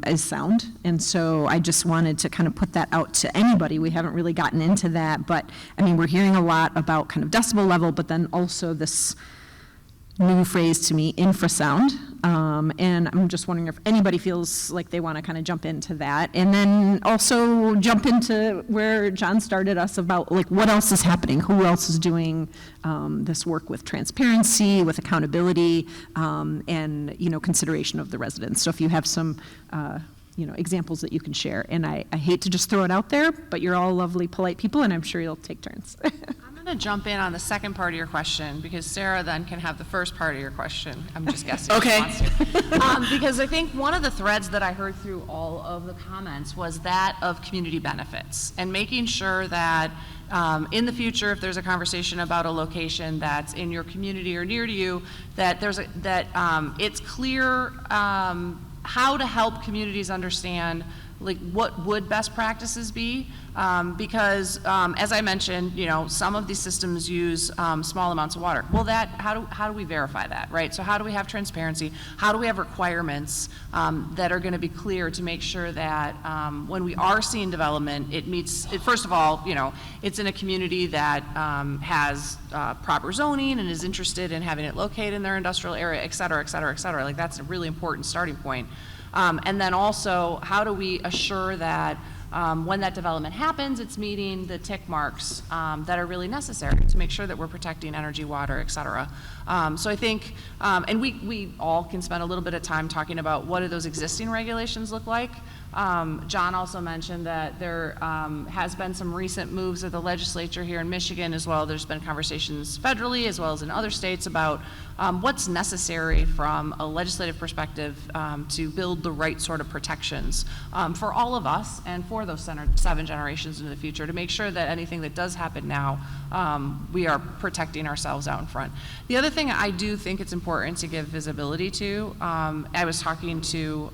Speaker 8: is sound. And so I just wanted to kind of put that out to anybody. We haven't really gotten into that, but I mean, we're hearing a lot about kind of decibel level, but then also this new phrase to me, infrasound. And I'm just wondering if anybody feels like they want to kind of jump into that. And then also jump into where John started us about like what else is happening, who else is doing this work with transparency, with accountability, and, you know, consideration of the residents. So if you have some, you know, examples that you can share. And I hate to just throw it out there, but you're all lovely, polite people, and I'm sure you'll take turns.
Speaker 3: I'm going to jump in on the second part of your question, because Sarah then can have the first part of your question. I'm just guessing.
Speaker 5: Okay.
Speaker 3: If she wants to. Because I think one of the threads that I heard through all of the comments was that of community benefits, and making sure that in the future, if there's a conversation about a location that's in your community or near to you, that it's clear how to help communities understand like what would best practices be, because as I mentioned, you know, some of these systems use small amounts of water. Well, how do we verify that, right? So how do we have transparency? How do we have requirements that are going to be clear to make sure that when we are seeing development, it meets, first of all, you know, it's in a community that has proper zoning and is interested in having it located in their industrial area, et cetera, et cetera, et cetera. Like that's a really important starting point. And then also, how do we assure that when that development happens, it's meeting the tick marks that are really necessary to make sure that we're protecting energy, water, et cetera. So I think, and we all can spend a little bit of time talking about what do those existing regulations look like. John also mentioned that there has been some recent moves of the legislature here in Michigan as well. There's been conversations federally as well as in other states about what's necessary from a legislative perspective to build the right sort of protections for all of us and for those 7 generations into the future to make sure that anything that does happen now, we are protecting ourselves out in front. The other thing I do think it's important to give visibility to, I was talking to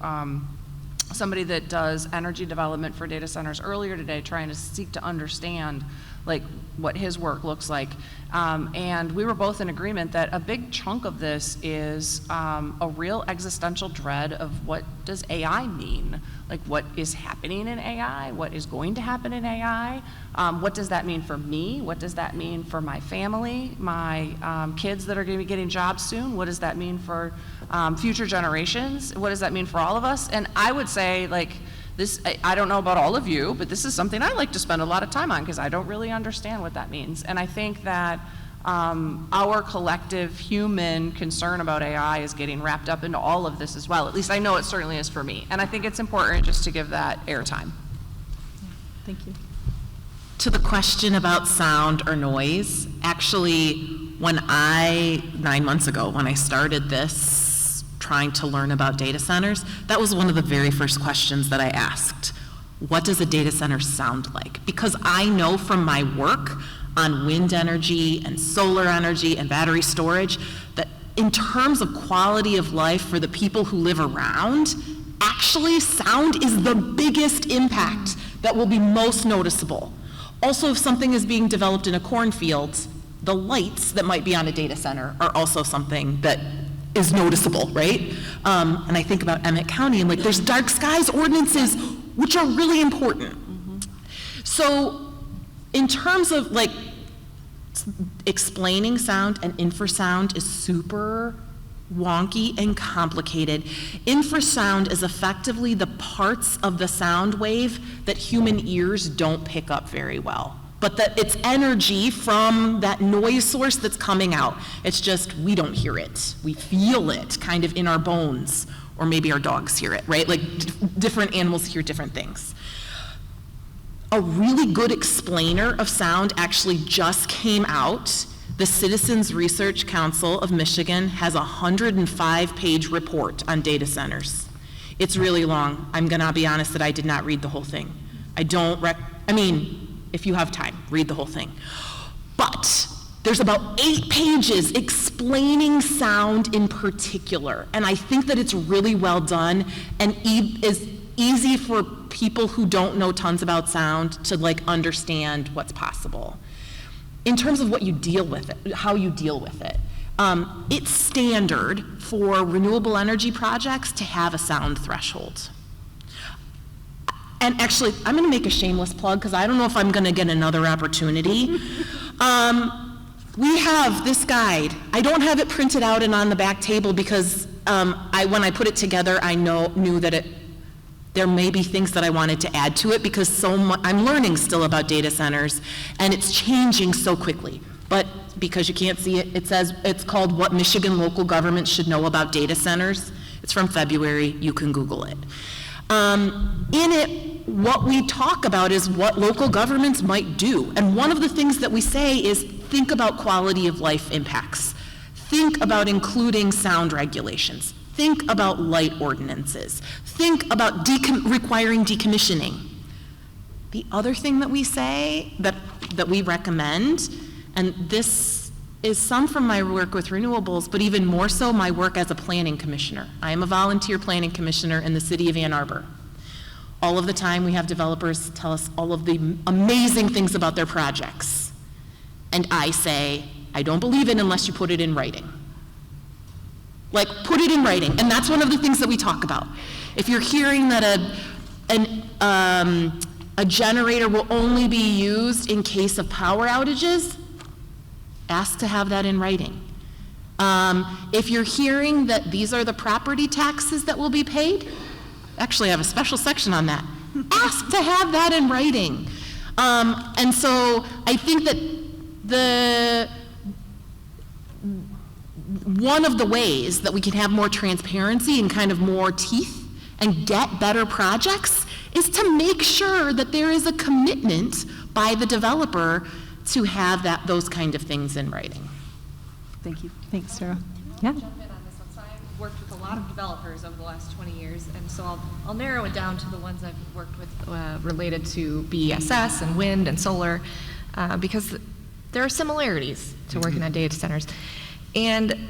Speaker 3: somebody that does energy development for data centers earlier today, trying to seek to understand like what his work looks like. And we were both in agreement that a big chunk of this is a real existential dread of what does AI mean? Like what is happening in AI? What is going to happen in AI? What does that mean for me? What does that mean for my family, my kids that are going to be getting jobs soon? What does that mean for future generations? What does that mean for all of us? And I would say like, this, I don't know about all of you, but this is something I like to spend a lot of time on because I don't really understand what that means. And I think that our collective human concern about AI is getting wrapped up into all of this as well. At least I know it certainly is for me. And I think it's important just to give that airtime.
Speaker 7: Thank you.
Speaker 5: To the question about sound or noise, actually, when 9 months ago, when I started this, trying to learn about data centers, that was one of the very first questions that I asked. What does a data center sound like? Because I know from my work on wind energy and solar energy and battery storage that in terms of quality of life for the people who live around, actually sound is the biggest impact that will be most noticeable. Also, if something is being developed in a cornfield, the lights that might be on a data center are also something that is noticeable, right? And I think about Emmett County and like there's dark skies ordinances, which are really important. Mm-hmm. So in terms of like explaining sound and infrasound is super wonky and complicated. Infrasound is effectively the parts of the sound wave that human ears don't pick up very well, but that it's energy from that noise source that's coming out. It's just, we don't hear it. We feel it kind of in our bones, or maybe our dogs hear it, right? Like different animals hear different things. A really good explainer of sound actually just came out. The Citizens Research Council of Michigan has a 105-page report on data centers. It's really long. I'm gonna be honest that I did not read the whole thing. If you have time, read the whole thing. But there's about 8 pages explaining sound in particular. And I think that it's really well done and is easy for people who don't know tons about sound to like understand what's possible. in terms of what you deal with it, how you deal with it, it's standard for renewable energy projects to have a sound threshold. And actually, I'm going to make a shameless plug because I don't know if I'm going to get another opportunity. We have this guide. I don't have it printed out and on the back table because when I put it together, I knew that there may be things that I wanted to add to it because I'm learning still about data centers, and it's changing so quickly. But because you can't see it, it says it's called What Michigan Local Governments Should Know About Data Centers. It's from February. You can Google it. In it, what we talk about is what local governments might do. And one of the things that we say is think about quality of life impacts. Think about including sound regulations. Think about light ordinances. Think about requiring decommissioning. The other thing that we say, that we recommend, and this is some from my work with renewables, but even more so my work as a planning commissioner. I am a volunteer planning commissioner in the city of Ann Arbor. All of the time we have developers tell us all of the amazing things about their projects. And I say, I don't believe it unless you put it in writing. Like, put it in writing. And that's one of the things that we talk about. If you're hearing that a generator will only be used in case of power outages, ask to have that in writing. If you're hearing that these are the property taxes that will be paid, actually I have a special section on that. Ask to have that in writing. And so I think that one of the ways that we can have more transparency and kind of more teeth and get better projects is to make sure that there is a commitment by the developer to have those kind of things in writing.
Speaker 8: Thank you. Thanks, Sarah. Yeah.
Speaker 6: Jump in on this one. So I've worked with a lot of developers over the last 20 years, and so I'll narrow it down to the ones I've worked with related to BESS and wind and solar, because there are similarities to working on data centers. And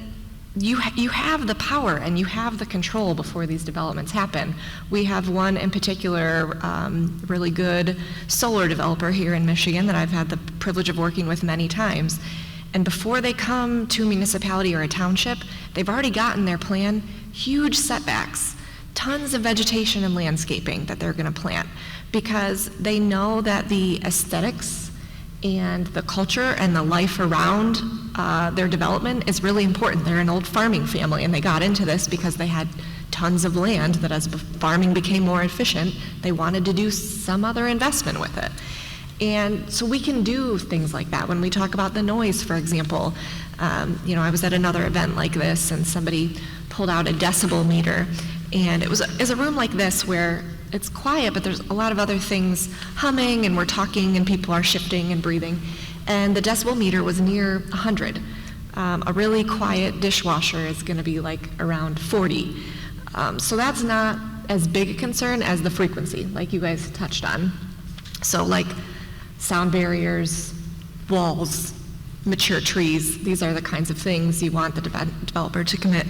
Speaker 6: you have the power and you have the control before these developments happen. We have one in particular really good solar developer here in Michigan that I've had the privilege of working with many times. And before they come to a municipality or a township, they've already gotten their plan, huge setbacks, tons of vegetation and landscaping that they're going to plant, because they know that the aesthetics and the culture and the life around their development is really important. They're an old farming family, and they got into this because they had tons of land that as farming became more efficient, they wanted to do some other investment with it. And so we can do things like that. When we talk about the noise, for example, I was at another event like this, and somebody pulled out a decibel meter, and it was a room like this where it's quiet, but there's a lot of other things humming, and we're talking, and people are shifting and breathing. And the decibel meter was near 100. A really quiet dishwasher is going to be like around 40. So that's not as big a concern as the frequency, like you guys touched on. So like sound barriers, walls, mature trees, these are the kinds of things you want the developer to commit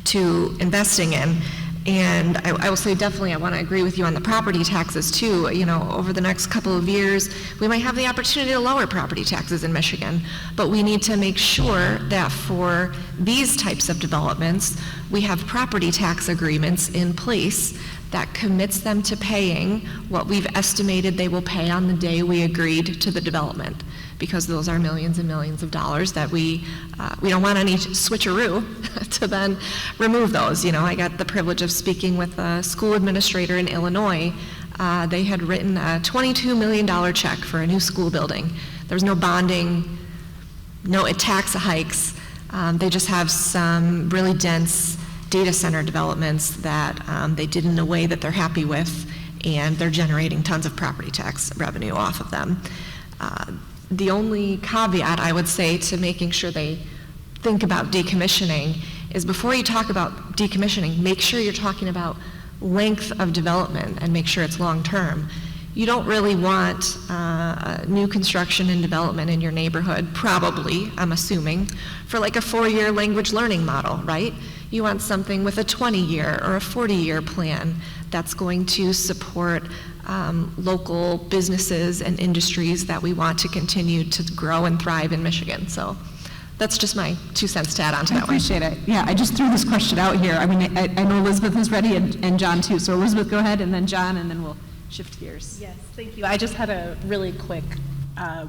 Speaker 6: to investing in. And I will say definitely I want to agree with you on the property taxes too. Over the next couple of years, we might have the opportunity to lower property taxes in Michigan, but we need to make sure that for these types of developments, we have property tax agreements in place that commits them to paying what we've estimated they will pay on the day we agreed to the development, because those are millions and millions of dollars that we don't want any switcheroo to then remove those. I got the privilege of speaking with a school administrator in Illinois. They had written a $22 million check for a new school building. There's no bonding, no tax hikes. They just have some really dense data center developments that they did in a way that they're happy with, and they're generating tons of property tax revenue off of them. The only caveat I would say to making sure they think about decommissioning is before you talk about decommissioning, make sure you're talking about length of development and make sure it's long-term. You don't really want new construction and development in your neighborhood, probably, I'm assuming, for like a 4-year language learning model, right? You want something with a 20-year or a 40-year plan that's going to support local businesses and industries that we want to continue to grow and thrive in Michigan. So that's just my 2 cents to add on to
Speaker 8: I
Speaker 6: that one.
Speaker 8: appreciate it. Yeah, I just threw this question out here. I mean, I know Elizabeth is ready and John too. So Elizabeth, go ahead, and then John, and then we'll shift gears.
Speaker 7: Yes, thank you. I just had a really quick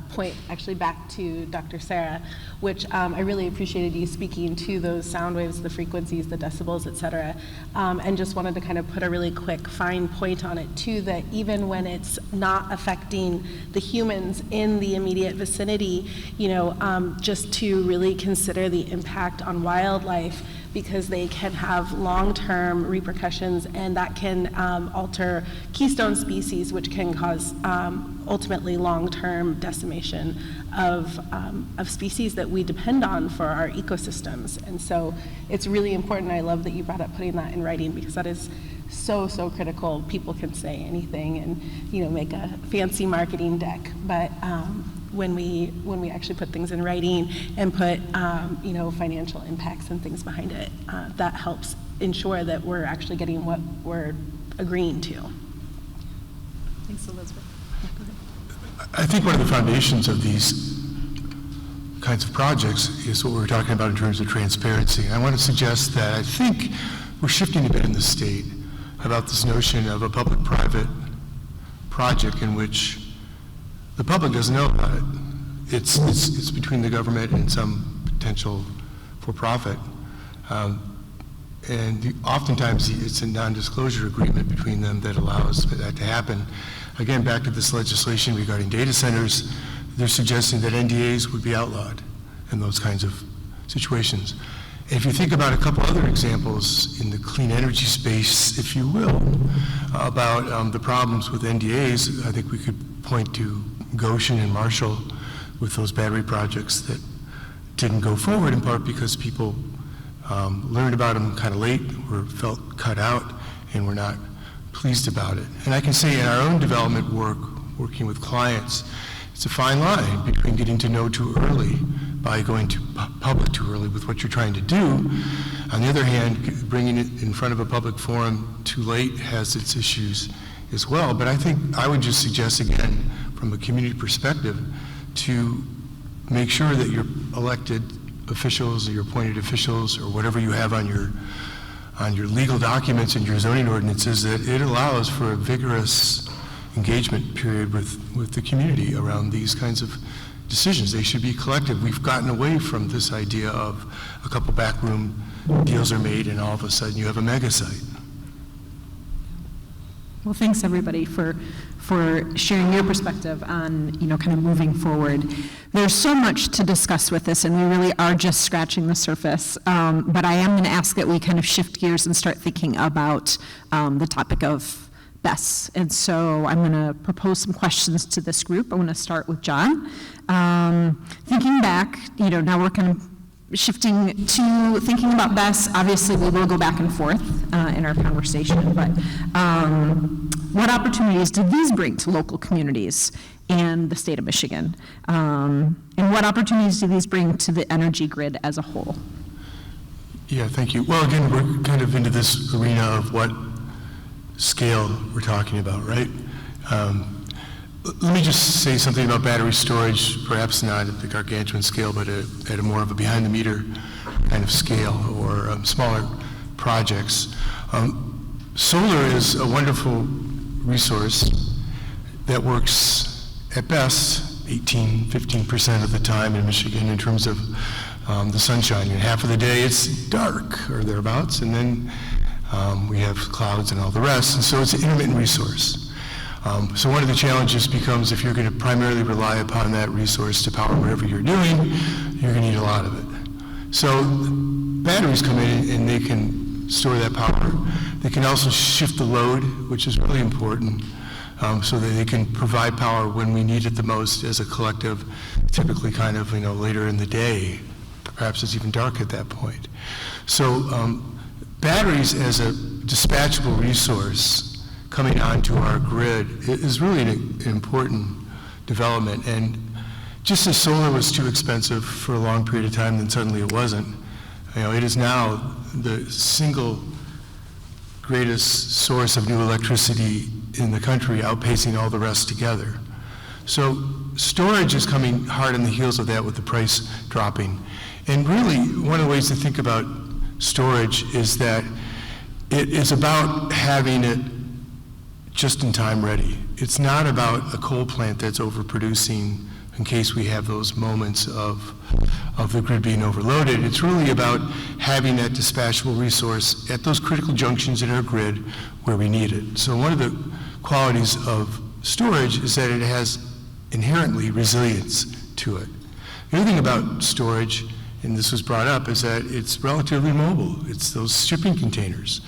Speaker 7: point, actually back to Dr. Sarah, which I really appreciated you speaking to those sound waves, the frequencies, the decibels, et cetera, and just wanted to kind of put a really quick fine point on it too, that even when it's not affecting the humans in the immediate vicinity, you know, just to really consider the impact on wildlife, because they can have long-term repercussions, and that can alter keystone species, which can cause ultimately long-term decimation of species that we depend on for our ecosystems. And so it's really important. I love that you brought up putting that in writing, because that is so critical. People can say anything and, you know, make a fancy marketing deck, but when we actually put things in writing and put you know, financial impacts and things behind it, that helps ensure that we're actually getting what we're agreeing to.
Speaker 8: Thanks, Elizabeth.
Speaker 9: I think one of the foundations of these kinds of projects is what we were talking about in terms of transparency. I want to suggest that I think we're shifting a bit in the state about this notion of a public-private project in which the public doesn't know about it. It's between the government and some potential for-profit. And oftentimes it's a non-disclosure agreement between them that allows that to happen. Again, back to this legislation regarding data centers, they're suggesting that NDAs would be outlawed in those kinds of situations. And if you think about a couple other examples in the clean energy space, if you will, about the problems with NDAs, I think we could point to Goshen and Marshall with those battery projects that didn't go forward, in part because people learned about them kind of late, or felt cut out, and were not pleased about it. And I can say in our own development work, working with clients, it's a fine line between getting to know too early by going to public too early with what you're trying to do. On the other hand, bringing it in front of a public forum too late has its issues as well. But I think I would just suggest, again, from a community perspective, to make sure that your elected officials or your appointed officials or whatever you have on your legal documents and your zoning ordinances, that it allows for a vigorous engagement period with the community around these kinds of decisions. They should be collective. We've gotten away from this idea of a couple backroom deals are made and all of a sudden you have a mega site.
Speaker 8: Well, thanks everybody for sharing your perspective on, you know, kind of moving forward. There's so much to discuss with this, and we really are just scratching the surface. But I am going to ask that we kind of shift gears and start thinking about the topic of BESS. And so I'm going to propose some questions to this group. I'm going to start with John. Thinking back, you know, now we're kind of shifting to thinking about BESS. Obviously, we will go back and forth in our conversation, but what opportunities did these bring to local communities and the state of Michigan? And what opportunities do these bring to the energy grid as a whole?
Speaker 9: Yeah, thank you. Well, again, we're kind of into this arena of what scale we're talking about, right? Let me just say something about battery storage, perhaps not at the gargantuan scale, but at a more of a behind-the-meter kind of scale, or smaller projects. Solar is a wonderful resource that works at best 15% of the time in Michigan in terms of the sunshine. And half of the day it's dark or thereabouts, and then we have clouds and all the rest, and so it's an intermittent resource. So one of the challenges becomes, if you're going to primarily rely upon that resource to power whatever you're doing, you're going to need a lot of it. So batteries come in and they can store that power. They can also shift the load, which is really important, so that they can provide power when we need it the most as a collective, typically kind of, you know, later in the day. Perhaps it's even dark at that point. So batteries as a dispatchable resource coming onto our grid is really an important development. And just as solar was too expensive for a long period of time, then suddenly it wasn't. You know, it is now the single greatest source of new electricity in the country, outpacing all the rest together. So storage is coming hard on the heels of that with the price dropping. And really, one of the ways to think about storage is that it is about having it just in time ready. It's not about a coal plant that's overproducing in case we have those moments of the grid being overloaded. It's really about having that dispatchable resource at those critical junctions in our grid where we need it. So one of the qualities of storage is that it has inherently resilience to it. The other thing about storage, and this was brought up, is that it's relatively mobile. It's those shipping containers.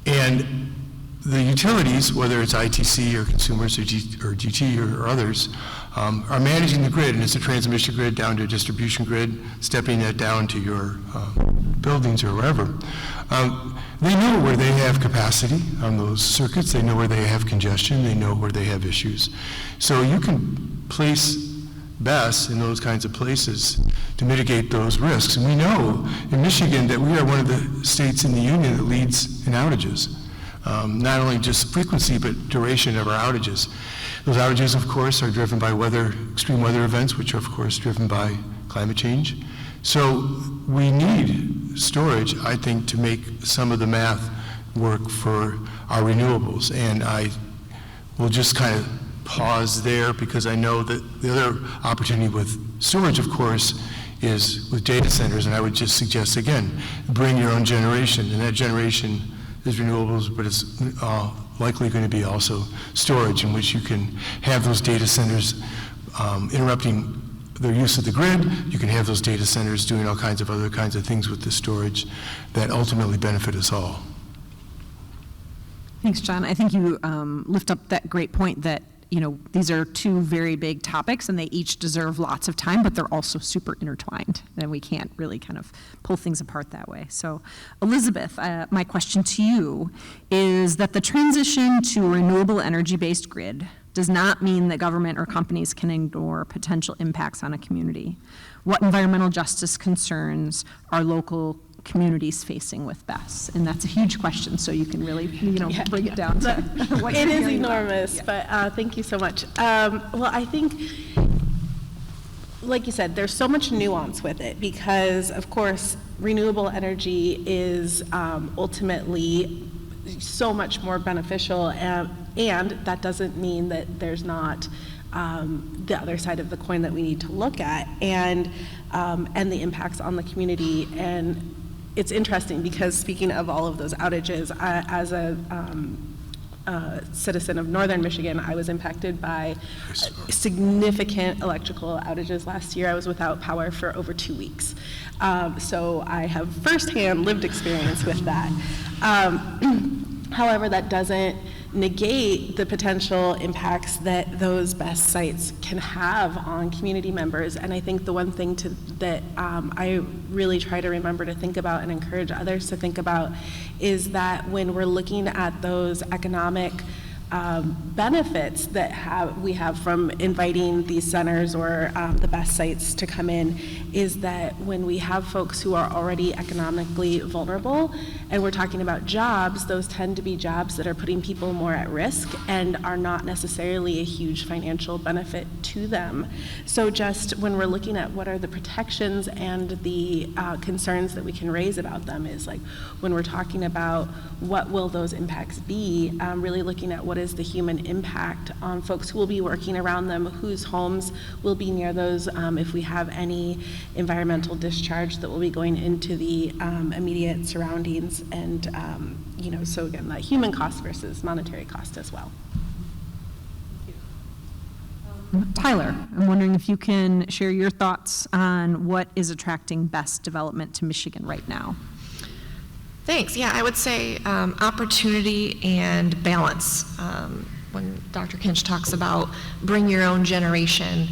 Speaker 9: And the utilities, whether it's ITC or consumers or DT or others, are managing the grid, and it's a transmission grid down to a distribution grid, stepping that down to your buildings or wherever. They know where they have capacity on those circuits. They know where they have congestion. They know where they have issues. So you can place BESS in those kinds of places to mitigate those risks. And we know in Michigan that we are one of the states in the union that leads in outages. Not only just frequency, but duration of our outages. Those outages, of course, are driven by extreme weather events, which are, of course, driven by climate change. So we need storage, I think, to make some of the math work for our renewables. And I will just kind of pause there because I know that the other opportunity with storage, of course, is with data centers. And I would just suggest, again, bring your own generation. And that generation is renewables, but it's likely going to be also storage, in which you can have those data centers interrupting their use of the grid. You can have those data centers doing all kinds of other kinds of things with the storage that ultimately benefit us all.
Speaker 8: Thanks, John. I think you lift up that great point that, these are two very big topics and they each deserve lots of time, but they're also super intertwined and we can't really kind of pull things apart that way. So Elizabeth, my question to you is that the transition to a renewable energy-based grid does not mean that government or companies can ignore potential impacts on a community. What environmental justice concerns are local communities facing with BESS? And that's a huge question, so you can really, bring it down to what
Speaker 7: It
Speaker 8: you're
Speaker 7: is
Speaker 8: hearing
Speaker 7: enormous,
Speaker 8: about.
Speaker 7: but thank you so much. Well, I think, like you said, there's so much nuance with it because, of course, renewable energy is ultimately so much more beneficial, and that doesn't mean that there's not the other side of the coin that we need to look at, and the impacts on the community. And it's interesting because, speaking of all of those outages, as a citizen of northern Michigan, I was impacted by significant electrical outages last year. I was without power for over 2 weeks. So I have firsthand lived experience with that. However, that doesn't negate the potential impacts that those BESS sites can have on community members. And I think the one thing that I really try to remember to think about and encourage others to think about is that when we're looking at those economic benefits that we have from inviting these centers or the BESS sites to come in, is that when we have folks who are already economically vulnerable, and we're talking about jobs, those tend to be jobs that are putting people more at risk and are not necessarily a huge financial benefit to them. So just when we're looking at what are the protections and the concerns that we can raise about them, is like when we're talking about what will those impacts be, really looking at what is the human impact on folks who will be working around them, whose homes will be near those, if we have any environmental discharge that will be going into the immediate surroundings, and so again, that human cost versus monetary cost as well.
Speaker 8: Tyler, I'm wondering if you can share your thoughts on what is attracting BESS development to Michigan right now.
Speaker 6: Thanks. Yeah, I would say opportunity and balance. When Dr. Kinch talks about bring your own generation,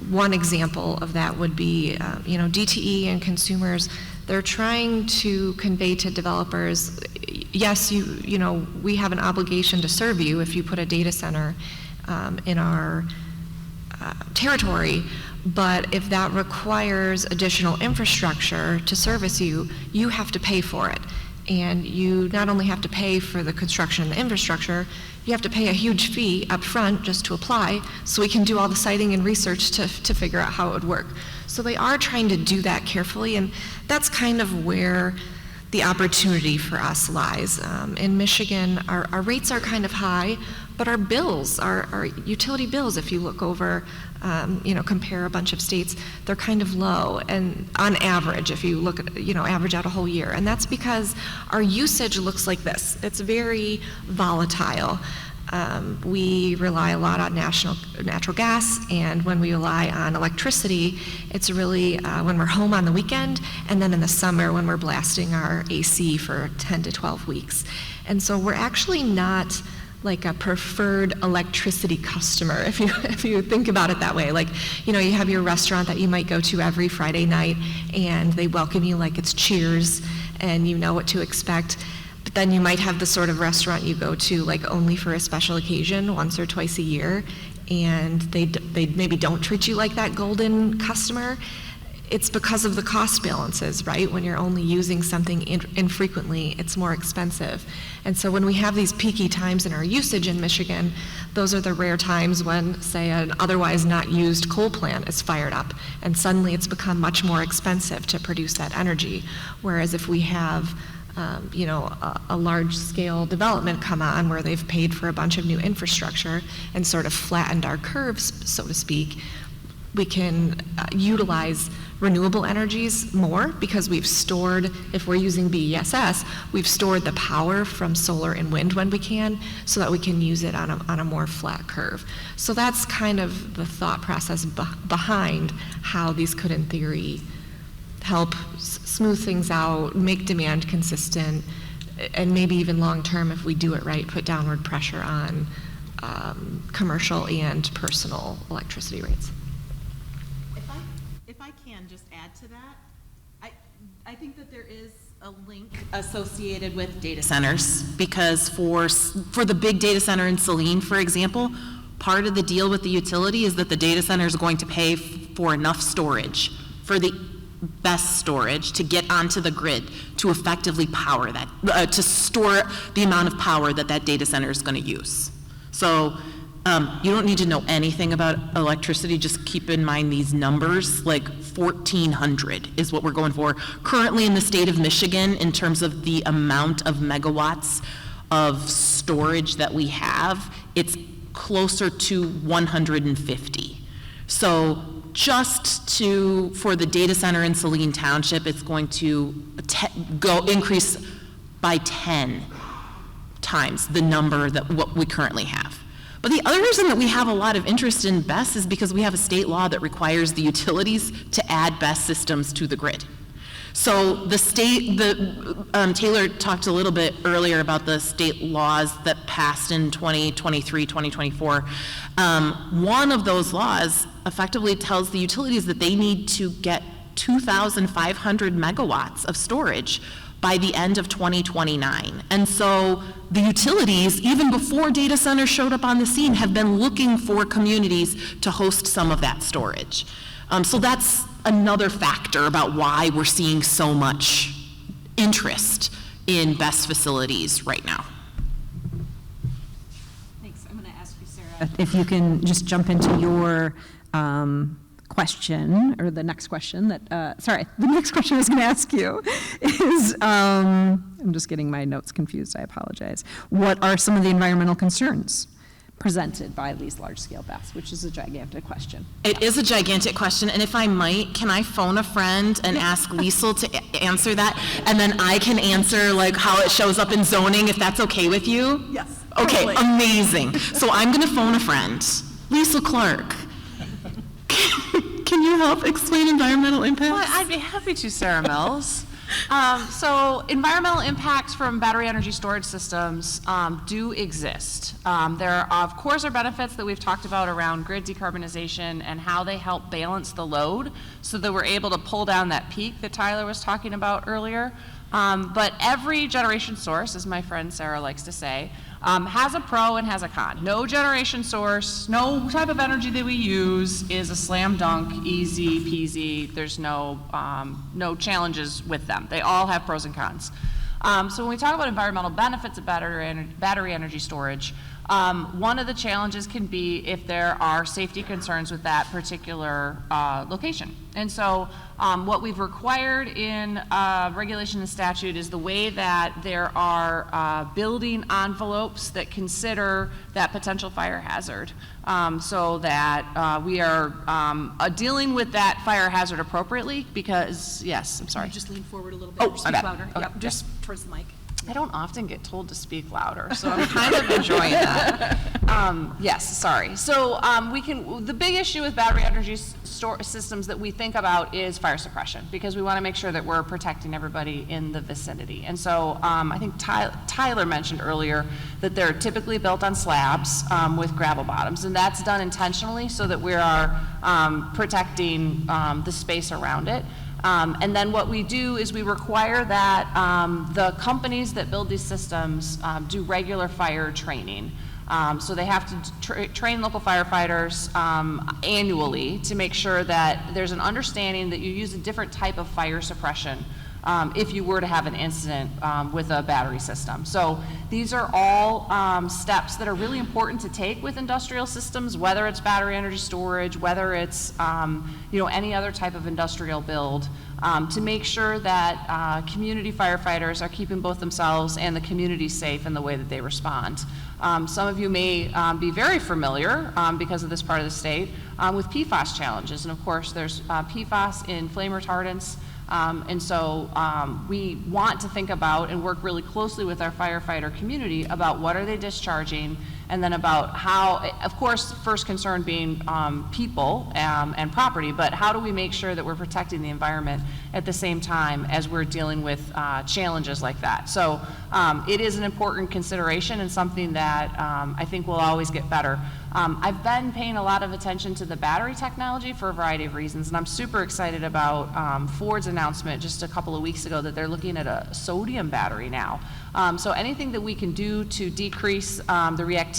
Speaker 6: one example of that would be, DTE and consumers. They're trying to convey to developers, yes, we have an obligation to serve you if you put a data center in our territory, but if that requires additional infrastructure to service you, you have to pay for it. And you not only have to pay for the construction and the infrastructure, you have to pay a huge fee up front just to apply, so we can do all the citing and research to figure out how it would work. So they are trying to do that carefully, and that's kind of where the opportunity for us lies. In Michigan, our rates are kind of high, but our bills, our utility bills, if you look over, compare a bunch of states, they're kind of low, and on average, if you look at, average out a whole year. And that's because our usage looks like this. It's very volatile. We rely a lot on natural gas, and when we rely on electricity, it's really when we're home on the weekend, and then in the summer when we're blasting our AC for 10 to 12 weeks. And so we're actually not like a preferred electricity customer, if you think about it that way. Like, you have your restaurant that you might go to every Friday night, and they welcome you like it's Cheers, and you know what to expect. But then you might have the sort of restaurant you go to like only for a special occasion, once or twice a year, and they maybe don't treat you like that golden customer. It's because of the cost balances, right? When you're only using something infrequently, it's more expensive. And so when we have these peaky times in our usage in Michigan, those are the rare times when, say, an otherwise not used coal plant is fired up, and suddenly it's become much more expensive to produce that energy. Whereas if we have a large-scale development come on where they've paid for a bunch of new infrastructure and sort of flattened our curves, so to speak, we can utilize renewable energies more because we've stored, if we're using BESS, we've stored the power from solar and wind when we can, so that we can use it on a more flat curve. So that's kind of the thought process behind how these could, in theory, help smooth things out, make demand consistent, and maybe even long-term, if we do it right, put downward pressure on commercial and personal electricity rates.
Speaker 5: If I can just add to that, I think that there is a link associated with data centers, because for the big data center in Saline, for example, part of the deal with the utility is that the data center is going to pay for enough storage for the BESS storage to get onto the grid to effectively power that, to store the amount of power that data center is going to use. So you don't need to know anything about electricity, just keep in mind these numbers, like 1,400 is what we're going for. Currently in the state of Michigan, in terms of the amount of megawatts of storage that we have, it's closer to 150. So just for the data center in Saline Township, it's going to increase by 10 times the number that what we currently have. But the other reason that we have a lot of interest in BESS is because we have a state law that requires the utilities to add BESS systems to the grid. So the state, Taylor talked a little bit earlier about the state laws that passed in 2023, 2024. One of those laws effectively tells the utilities that they need to get 2,500 megawatts of storage by the end of 2029. And so the utilities, even before data centers showed up on the scene, have been looking for communities to host some of that storage. So that's another factor about why we're seeing so much interest in BESS facilities right now.
Speaker 8: Thanks. I'm going to ask you, Sarah, if you can just jump into your question, or the next question that, the next question I was going to ask you is, I'm just getting my notes confused, I apologize. What are some of the environmental concerns presented by these large-scale BESS, which is a gigantic question?
Speaker 5: It is a gigantic question, and if I might, can I phone a friend and ask Liesl to answer that, and then I can answer like how it shows up in zoning, if that's okay with you?
Speaker 7: Yes.
Speaker 5: Okay,
Speaker 7: totally.
Speaker 5: Amazing. So I'm going to phone a friend. Liesl Clark, can you help explain environmental impacts?
Speaker 3: Well, I'd be happy to, Sarah Mills. So environmental impacts from battery energy storage systems do exist. There, of course, are benefits that we've talked about around grid decarbonization and how they help balance the load so that we're able to pull down that peak that Tyler was talking about earlier. But every generation source, as my friend Sarah likes to say, has a pro and has a con. No generation source, no type of energy that we use is a slam dunk, easy peasy. There's no challenges with them. They all have pros and cons. So when we talk about environmental benefits of battery energy storage, one of the challenges can be if there are safety concerns with that particular location. And so what we've required in regulation and statute is the way that there are building envelopes that consider that potential fire hazard, so that we are dealing with that fire hazard appropriately, because, yes, I'm sorry.
Speaker 5: Just lean forward a little bit,
Speaker 3: Oh,
Speaker 5: or
Speaker 3: my bad.
Speaker 5: speak louder.
Speaker 3: Okay,
Speaker 5: Yep, just towards the mic.
Speaker 3: I don't often get told to speak louder, so I'm kind of enjoying that. Yes, sorry. So the big issue with battery energy systems that we think about is fire suppression, because we want to make sure that we're protecting everybody in the vicinity. And so I think Tyler mentioned earlier that they're typically built on slabs with gravel bottoms, and that's done intentionally so that we are protecting the space around it. And then what we do is we require that the companies that build these systems do regular fire training. So they have to train local firefighters annually to make sure that there's an understanding that you use a different type of fire suppression if you were to have an incident with a battery system. So these are all steps that are really important to take with industrial systems, whether it's battery energy storage, whether it's any other type of industrial build, to make sure that community firefighters are keeping both themselves and the community safe in the way that they respond. Some of you may be very familiar, because of this part of the state, with PFAS challenges. And of course, there's PFAS in flame retardants. And so we want to think about and work really closely with our firefighter community about what are they discharging, and then about how, of course, first concern being people and property, but how do we make sure that we're protecting the environment at the same time as we're dealing with challenges like that. So it is an important consideration and something that I think will always get better. I've been paying a lot of attention to the battery technology for a variety of reasons, and I'm super excited about Ford's announcement just a couple of weeks ago that they're looking at a sodium battery now. So anything that we can do to decrease the reactivity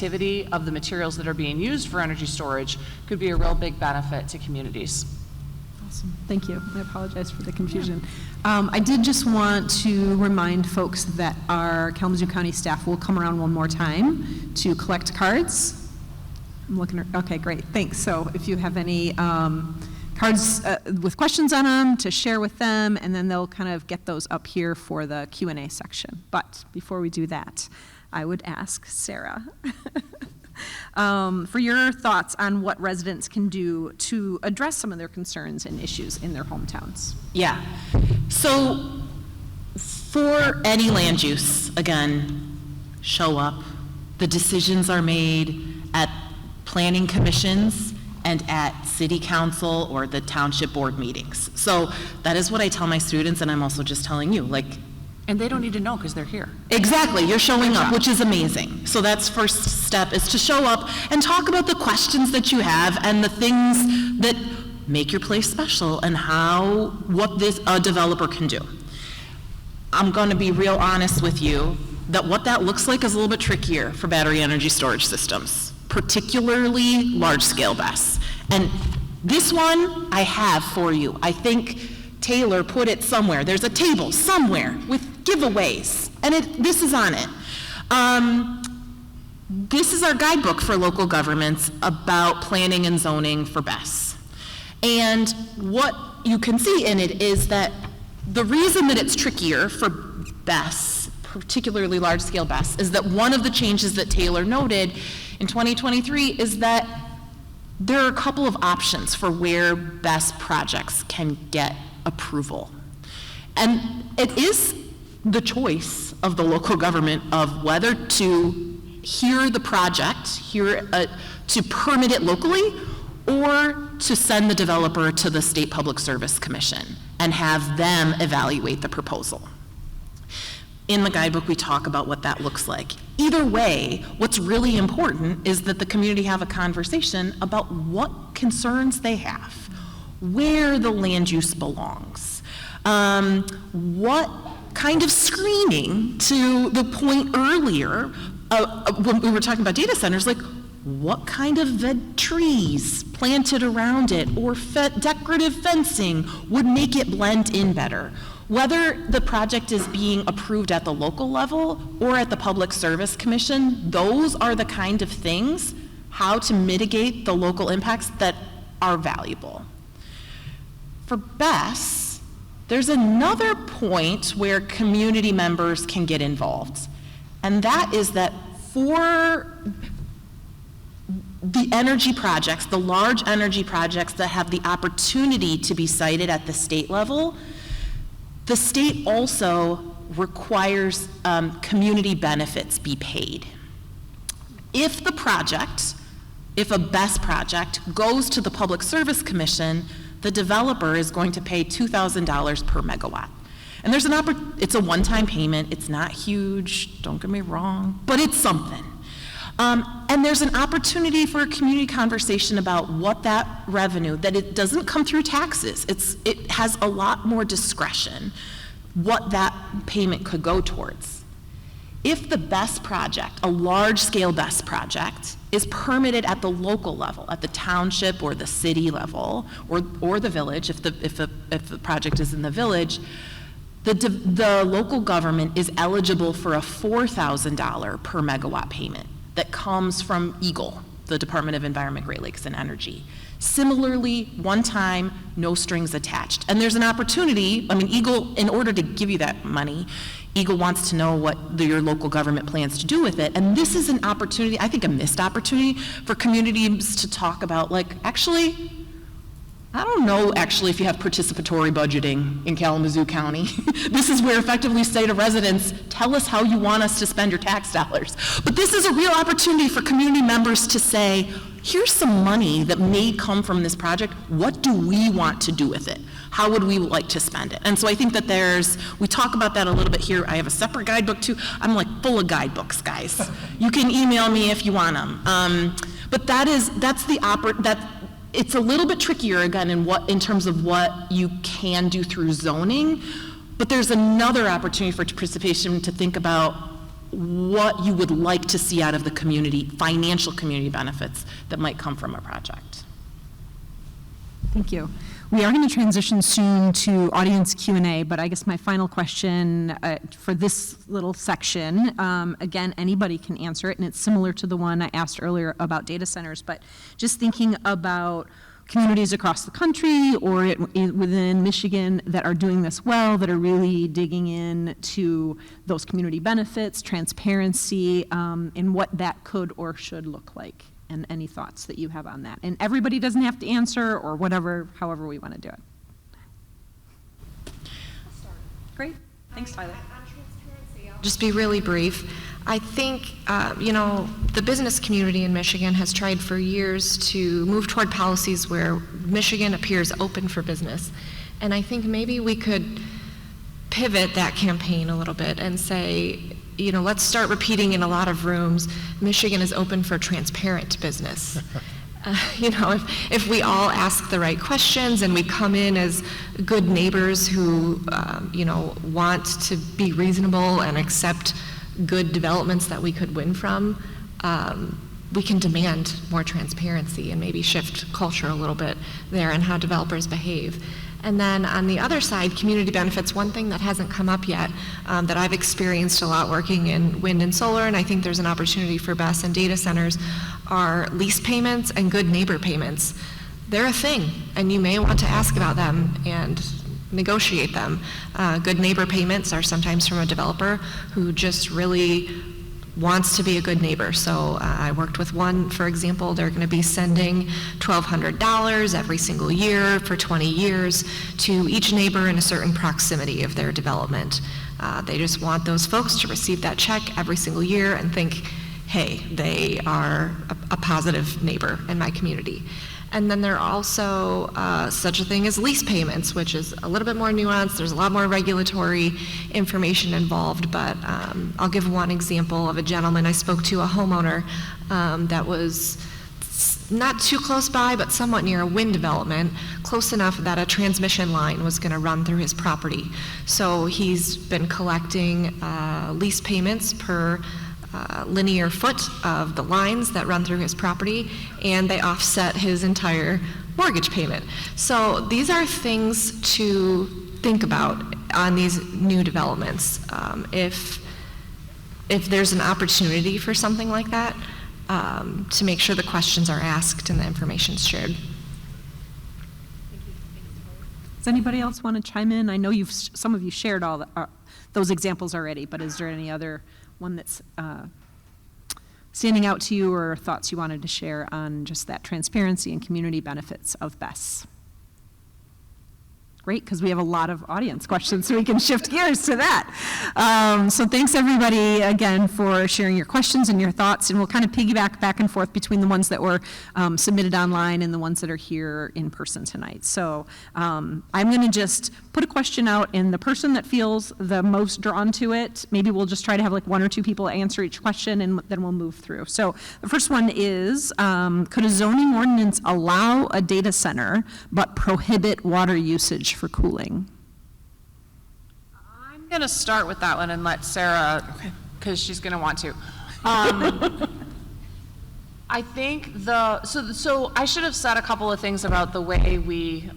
Speaker 3: of the materials that are being used for energy storage could be a real big benefit to communities.
Speaker 8: Awesome, thank you. I apologize for the confusion. I did just want to remind folks that our Kalamazoo County staff will come around one more time to collect cards. I'm looking, okay, great, thanks. So if you have any cards with questions on them, to share with them, and then they'll kind of get those up here for the Q&A section. But before we do that, I would ask Sarah for your thoughts on what residents can do to address some of their concerns and issues in their hometowns.
Speaker 5: Yeah, so for any land use, again, show up. The decisions are made at planning commissions and at city council or the township board meetings. So that is what I tell my students, and I'm also just telling you, like.
Speaker 3: And they don't need to know because they're here.
Speaker 5: Exactly, you're showing up, which is amazing. So that's first step, is to show up and talk about the questions that you have and the things that make your place special and what a developer can do. I'm gonna be real honest with you that what that looks like is a little bit trickier for battery energy storage systems, particularly large-scale BESS. And this one I have for you. I think Taylor put it somewhere. There's a table somewhere with giveaways, and this is on it. This is our guidebook for local governments about planning and zoning for BESS. And what you can see in it is that the reason that it's trickier for BESS, particularly large-scale BESS, is that one of the changes that Taylor noted in 2023 is that there are a couple of options for where BESS projects can get approval. And it is the choice of the local government of whether to hear the project, to permit it locally, or to send the developer to the State Public Service Commission and have them evaluate the proposal. In the guidebook, we talk about what that looks like. Either way, what's really important is that the community have a conversation about what concerns they have, where the land use belongs, what kind of screening, to the point earlier, when we were talking about data centers, like what kind of trees planted around it or decorative fencing would make it blend in better? Whether the project is being approved at the local level or at the Public Service Commission, those are the kind of things, how to mitigate the local impacts, that are valuable. For BESS, there's another point where community members can get involved, and that is that for the energy projects, the large energy projects that have the opportunity to be sited at the state level, the state also requires community benefits be paid. If a BESS project goes to the Public Service Commission, the developer is going to pay $2,000 per megawatt. And it's a one-time payment. It's not huge, don't get me wrong, but it's something. And there's an opportunity for a community conversation about what that revenue, that it doesn't come through taxes. It has a lot more discretion, what that payment could go towards. If the BESS project, a large-scale BESS project, is permitted at the local level, at the township or the city level, or the village, if the project is in the village, the local government is eligible for a $4,000 per megawatt payment that comes from EGLE, the Department of Environment, Great Lakes, and Energy. Similarly, one time, no strings attached. And there's an opportunity, EGLE, in order to give you that money, EGLE wants to know what your local government plans to do with it. And this is an opportunity, I think a missed opportunity, for communities to talk about, actually, I don't know if you have participatory budgeting in Kalamazoo County. This is where effectively we say to residents, tell us how you want us to spend your tax dollars. But this is a real opportunity for community members to say, here's some money that may come from this project. What do we want to do with it? How would we like to spend it? And so I think that we talk about that a little bit here. I have a separate guidebook too. I'm full of guidebooks, guys. You can email me if you want them. But it's a little bit trickier again in terms of what you can do through zoning, but there's another opportunity for participation to think about what you would like to see out of the community, financial community benefits that might come from a project.
Speaker 8: Thank you. We are going to transition soon to audience Q&A, but I guess my final question for this little section, again, anybody can answer it, and it's similar to the one I asked earlier about data centers, but just thinking about communities across the country or within Michigan that are doing this well, that are really digging into those community benefits, transparency, and what that could or should look like. And any thoughts that you have on that. And everybody doesn't have to answer or whatever, however we want to do it.
Speaker 6: Great. Thanks, Tyler. On transparency, I'll just be really brief. I think, the business community in Michigan has tried for years to move toward policies where Michigan appears open for business. And I think maybe we could pivot that campaign a little bit and say, let's start repeating in a lot of rooms, Michigan is open for transparent business. If we all ask the right questions and we come in as good neighbors who, want to be reasonable and accept good developments that we could win from, we can demand more transparency and maybe shift culture a little bit there and how developers behave. And then on the other side, community benefits, one thing that hasn't come up yet that I've experienced a lot working in wind and solar, and I think there's an opportunity for BESS and data centers, are lease payments and good neighbor payments. They're a thing, and you may want to ask about them and negotiate them. Good neighbor payments are sometimes from a developer who just really wants to be a good neighbor. So I worked with one, for example, they're going to be sending $1,200 every single year for 20 years to each neighbor in a certain proximity of their development. They just want those folks to receive that check every single year and think, hey, they are a positive neighbor in my community. And then there are also such a thing as lease payments, which is a little bit more nuanced. There's a lot more regulatory information involved, but I'll give one example of a gentleman I spoke to, a homeowner that was not too close by, but somewhat near a wind development, close enough that a transmission line was going to run through his property. So he's been collecting lease payments per linear foot of the lines that run through his property, and they offset his entire mortgage payment. So these are things to think about. on these new developments. If there's an opportunity for something like that, to make sure the questions are asked and the information's shared.
Speaker 8: Does anybody else want to chime in? I know some of you shared all those examples already, but is there any other one that's standing out to you or thoughts you wanted to share on just that transparency and community benefits of BESS? Great, because we have a lot of audience questions, so we can shift gears to that. So thanks everybody again for sharing your questions and your thoughts, and we'll kind of piggyback back and forth between the ones that were submitted online and the ones that are here in person tonight. So I'm going to just put a question out, and the person that feels the most drawn to it, maybe we'll just try to have like one or two people answer each question, and then we'll move through. So the first one is, could a zoning ordinance allow a data center but prohibit water usage for cooling?
Speaker 3: I'm going to start with that one and let Sarah, because she's going to want to. I think so I should have said a couple of things about the way we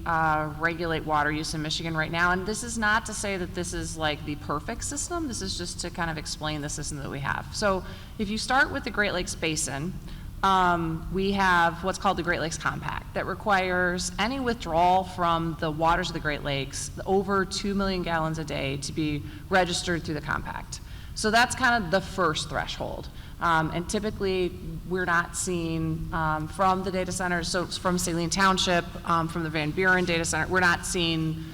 Speaker 3: regulate water use in Michigan right now, and this is not to say that this is like the perfect system. This is just to kind of explain the system that we have. So if you start with the Great Lakes Basin, we have what's called the Great Lakes Compact that requires any withdrawal from the waters of the Great Lakes over 2 million gallons a day to be registered through the compact. So that's kind of the first threshold. And typically we're not seeing from the data centers, so from Saline Township, from the Van Buren data center, we're not seeing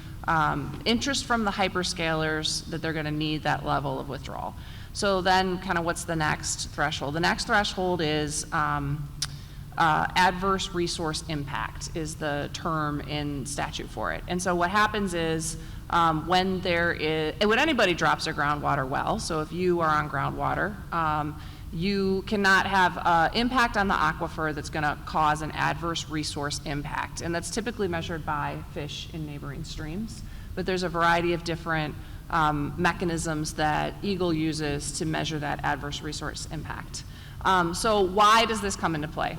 Speaker 3: interest from the hyperscalers that they're going to need that level of withdrawal. So then kind of what's the next threshold? The next threshold is adverse resource impact is the term in statute for it. And so what happens is when anybody drops their groundwater well, so if you are on groundwater, you cannot have impact on the aquifer that's going to cause an adverse resource impact. And that's typically measured by fish in neighboring streams. But there's a variety of different mechanisms that Eagle uses to measure that adverse resource impact. So why does this come into play?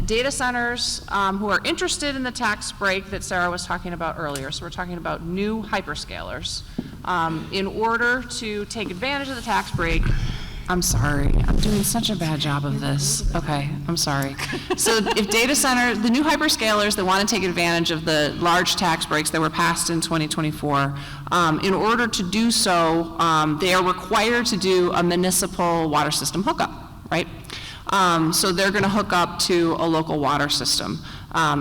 Speaker 3: Data centers who are interested in the tax break that Sarah was talking about earlier, so we're talking about new hyperscalers, in order to take advantage of the tax break. I'm sorry, I'm doing such a bad job of this. Okay, I'm sorry. So if data centers, the new hyperscalers that want to take advantage of the large tax breaks that were passed in 2024, in order to do so, they are required to do a municipal water system hookup, right? So they're going to hook up to a local water system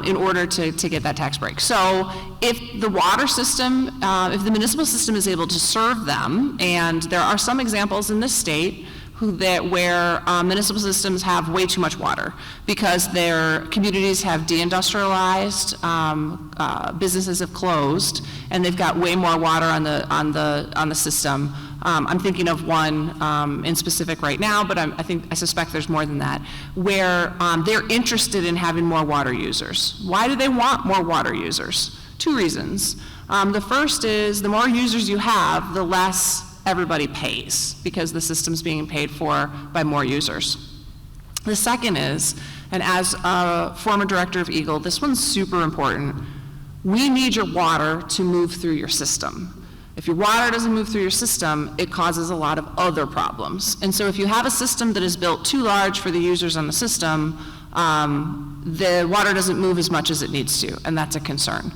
Speaker 3: in order to get that tax break. So if the water system, if the municipal system is able to serve them, and there are some examples in this state where municipal systems have way too much water because their communities have deindustrialized, businesses have closed, and they've got way more water on the system. I'm thinking of one in specific right now, but I suspect there's more than that, where they're interested in having more water users. Why do they want more water users? Two reasons. The first is the more users you have, the less everybody pays because the system's being paid for by more users. The second is, and as a former director of Eagle, this one's super important. We need your water to move through your system. If your water doesn't move through your system, it causes a lot of other problems. And so if you have a system that is built too large for the users on the system, the water doesn't move as much as it needs to, and that's a concern.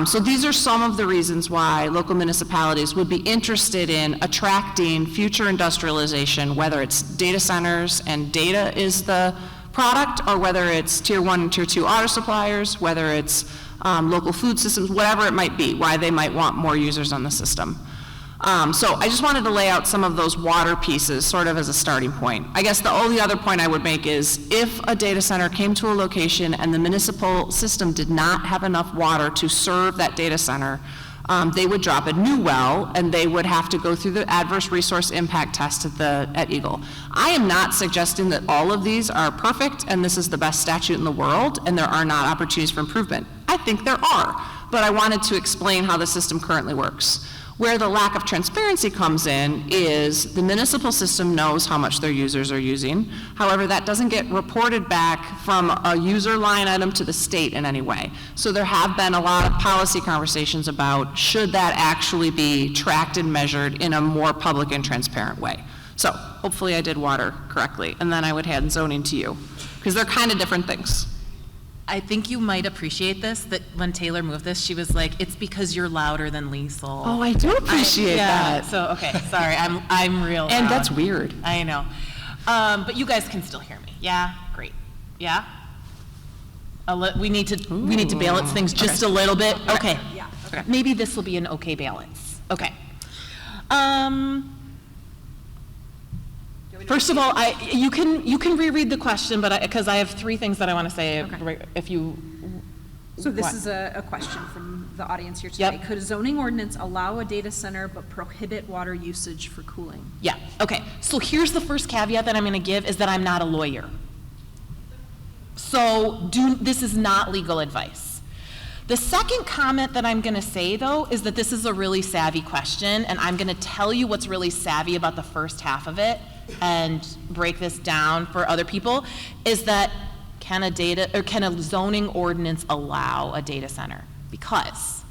Speaker 3: So these are some of the reasons why local municipalities would be interested in attracting future industrialization, whether it's data centers and data is the product, or whether it's tier 1 and tier 2 auto suppliers, whether it's local food systems, whatever it might be, why they might want more users on the system. So I just wanted to lay out some of those water pieces sort of as a starting point. I guess the only other point I would make is if a data center came to a location and the municipal system did not have enough water to serve that data center, they would drop a new well and they would have to go through the adverse resource impact test at Eagle. I am not suggesting that all of these are perfect and this is the best statute in the world and there are not opportunities for improvement. I think there are, but I wanted to explain how the system currently works. Where the lack of transparency comes in is the municipal system knows how much their users are using. However, that doesn't get reported back from a user line item to the state in any way. So there have been a lot of policy conversations about should that actually be tracked and measured in a more public and transparent way. So hopefully I did water correctly, and then I would hand zoning to you, because they're kind of different things.
Speaker 5: I think you might appreciate this, that when Taylor moved this, she was like, it's because you're louder than Liesl.
Speaker 3: Oh, I do appreciate that.
Speaker 5: So, okay, sorry, I'm real
Speaker 3: And
Speaker 5: loud.
Speaker 3: that's weird.
Speaker 5: I know. But you guys can still hear me. Yeah, great. Yeah? We need to balance things just a little bit. Okay.
Speaker 7: Yeah.
Speaker 3: Okay.
Speaker 5: Maybe this will be an okay balance. Okay. First of all, you can reread the question, but because I have 3 things that I want to say.
Speaker 8: Okay.
Speaker 5: If you.
Speaker 8: So this
Speaker 5: what?
Speaker 8: is a question from the audience here today.
Speaker 5: Yep.
Speaker 8: Could a zoning ordinance allow a data center but prohibit water usage for cooling?
Speaker 5: Yeah, okay. So here's the first caveat that I'm going to give is that I'm not a lawyer. So this is not legal advice. The second comment that I'm going to say, though, is that this is a really savvy question, and I'm going to tell you what's really savvy about the first half of it and break this down for other people, is that can a zoning ordinance allow a data center? Because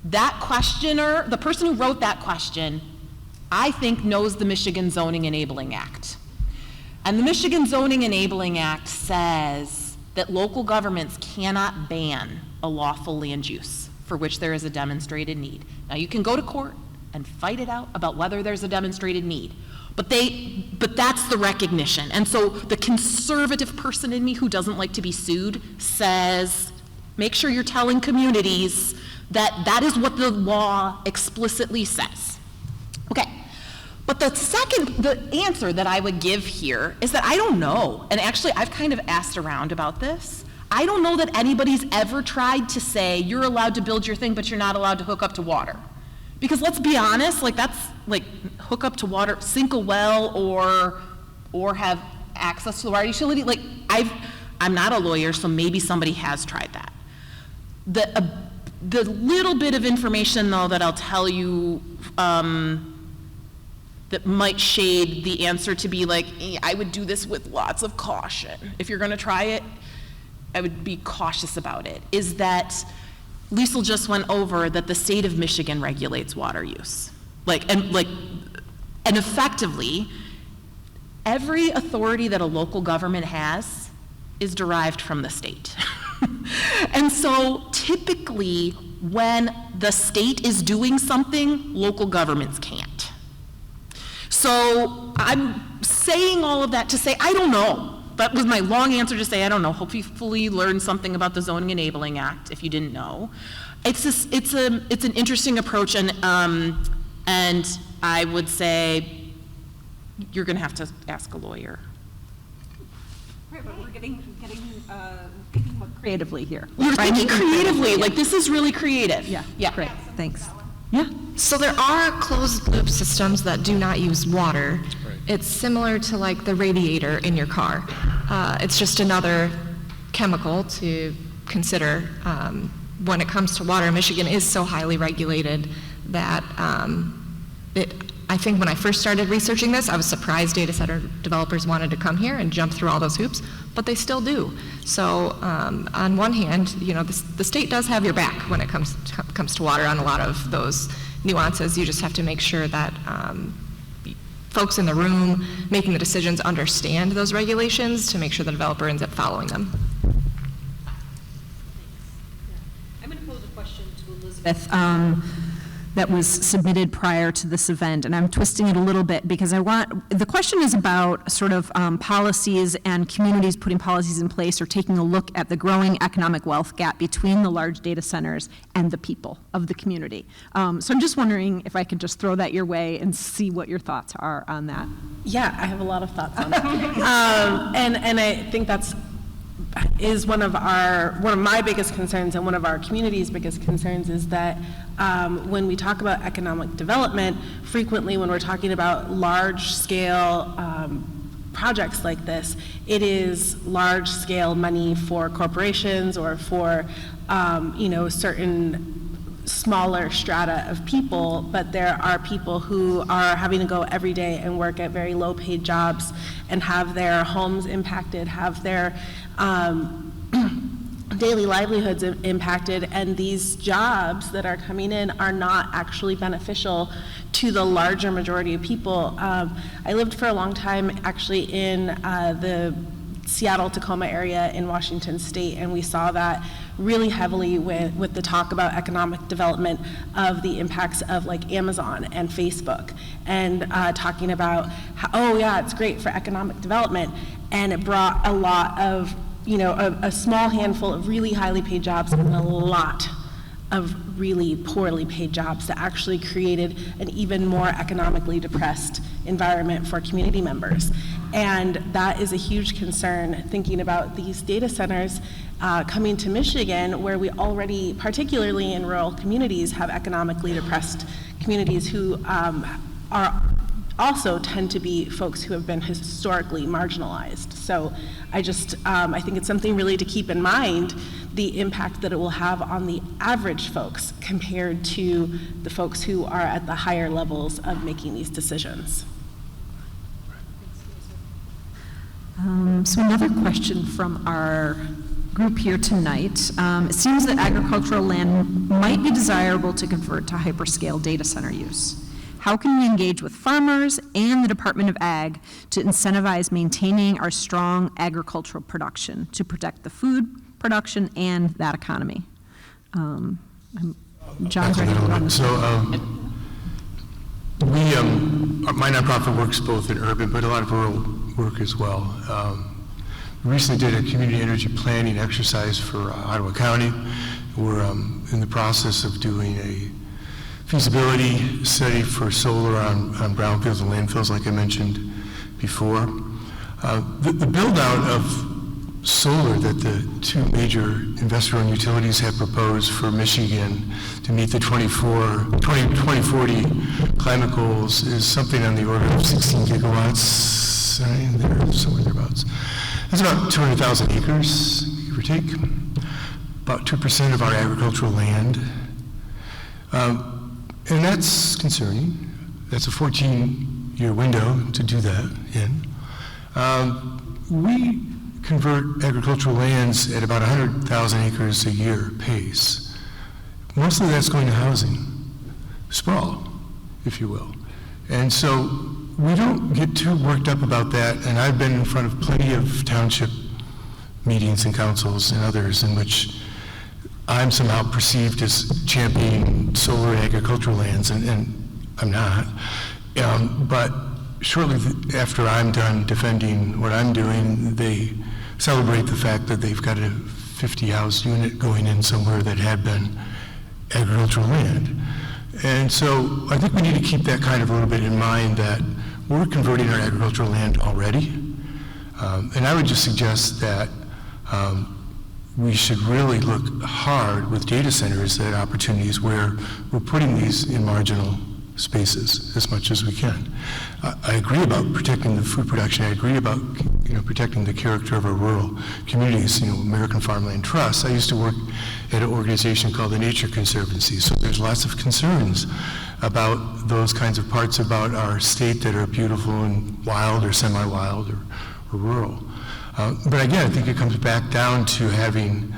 Speaker 5: that questioner, the person who wrote that question, I think knows the Michigan Zoning Enabling Act. And the Michigan Zoning Enabling Act says that local governments cannot ban a lawful land use for which there is a demonstrated need. Now, you can go to court and fight it out about whether there's a demonstrated need, but that's the recognition. And so the conservative person in me who doesn't like to be sued says, make sure you're telling communities that that is what the law explicitly says. Okay. But the answer that I would give here is that I don't know. And actually, I've kind of asked around about this. I don't know that anybody's ever tried to say you're allowed to build your thing, but you're not allowed to hook up to water. Because let's be honest, that's hook up to water, sink a well, or have access to the water utility. I'm not a lawyer, so maybe somebody has tried that. The little bit of information, though, that I'll tell you that might shade the answer to be I would do this with lots of caution. If you're going to try it, I would be cautious about it, is that Liesl just went over that the state of Michigan regulates water use. And effectively, every authority that a local government has is derived from the state. And so typically, when the state is doing something, local governments can't. So I'm saying all of that to say, I don't know. That was my long answer to say, I don't know. Hopefully you learned something about the Zoning Enabling Act if you didn't know. It's an interesting approach, and I would say you're going to have to ask a lawyer.
Speaker 8: Right, but we're getting thinking more creatively here.
Speaker 5: You're thinking creatively, this is really creative.
Speaker 8: Yeah, great, thanks.
Speaker 5: Yeah.
Speaker 6: So there are closed loop systems that do not use water. It's similar to the radiator in your car. It's just another chemical to consider. When it comes to water, Michigan is so highly regulated that I think when I first started researching this, I was surprised data center developers wanted to come here and jump through all those hoops, but they still do. So on one hand, the state does have your back when it comes to water on a lot of those nuances. You just have to make sure that folks in the room making the decisions understand those regulations to make sure the developer ends up following them.
Speaker 8: I'm going to pose a question to Elizabeth that was submitted prior to this event, and I'm twisting it a little bit because the question is about sort of policies and communities putting policies in place or taking a look at the growing economic wealth gap between the large data centers and the people of the community. So I'm just wondering if I could just throw that your way and see what your thoughts are on that.
Speaker 7: Yeah, I have a lot of thoughts on that. And I think is one of my biggest concerns and one of our community's biggest concerns is that when we talk about economic development, frequently when we're talking about large-scale projects like this, it is large-scale money for corporations or for certain smaller strata of people, but there are people who are having to go every day and work at very low-paid jobs and have their homes impacted, have their daily livelihoods impacted, and these jobs that are coming in are not actually beneficial to the larger majority of people. I lived for a long time actually in the Seattle-Tacoma area in Washington State, and we saw that really heavily with the talk about economic development of the impacts of like Amazon and Facebook, and talking about how, oh yeah, it's great for economic development, and it brought a lot of, you know, a small handful of really highly paid jobs and a lot of really poorly paid jobs that actually created an even more economically depressed environment for community members. And that is a huge concern, thinking about these data centers coming to Michigan, where we already, particularly in rural communities, have economically depressed communities who are also tend to be folks who have been historically marginalized. So I think it's something really to keep in mind, the impact that it will have on the average folks compared to the folks who are at the higher levels of making these decisions.
Speaker 8: So another question from our group here tonight. It seems that agricultural land might be desirable to convert to hyperscale data center use. How can we engage with farmers and the Department of Ag to incentivize maintaining our strong agricultural production to protect the food production and that economy? John's ready to run this.
Speaker 9: My nonprofit works both in urban, but a lot of rural work as well. We recently did a community energy planning exercise for Ottawa County. We're in the process of doing a feasibility study for solar on brownfields and landfills, like I mentioned before. The build-out of solar that the two major investor-owned utilities have proposed for Michigan to meet the 2040 climate goals is something on the order of 16 gigawatts, there, somewhere thereabouts. That's about 200,000 acres, give or take, about 2% of our agricultural land. And that's concerning. That's a 14-year window to do that in. We convert agricultural lands at about 100,000 acres a year pace. Mostly that's going to housing, sprawl, if you will. And so we don't get too worked up about that, and I've been in front of plenty of township meetings and councils and others in which I'm somehow perceived as championing solar and agricultural lands, and I'm not. But shortly after I'm done defending what I'm doing, they celebrate the fact that they've got a 50-house unit going in somewhere that had been agricultural land. And so I think we need to keep that kind of a little bit in mind, that we're converting our agricultural land already. And I would just suggest that we should really look hard with data centers at opportunities where we're putting these in marginal spaces as much as we can. I agree about protecting the food production. I agree about protecting the character of our rural communities. American Farmland Trust. I used to work at an organization called the Nature Conservancy. So there's lots of concerns about those kinds of parts about our state that are beautiful and wild or semi-wild or rural. But again, I think it comes back down to having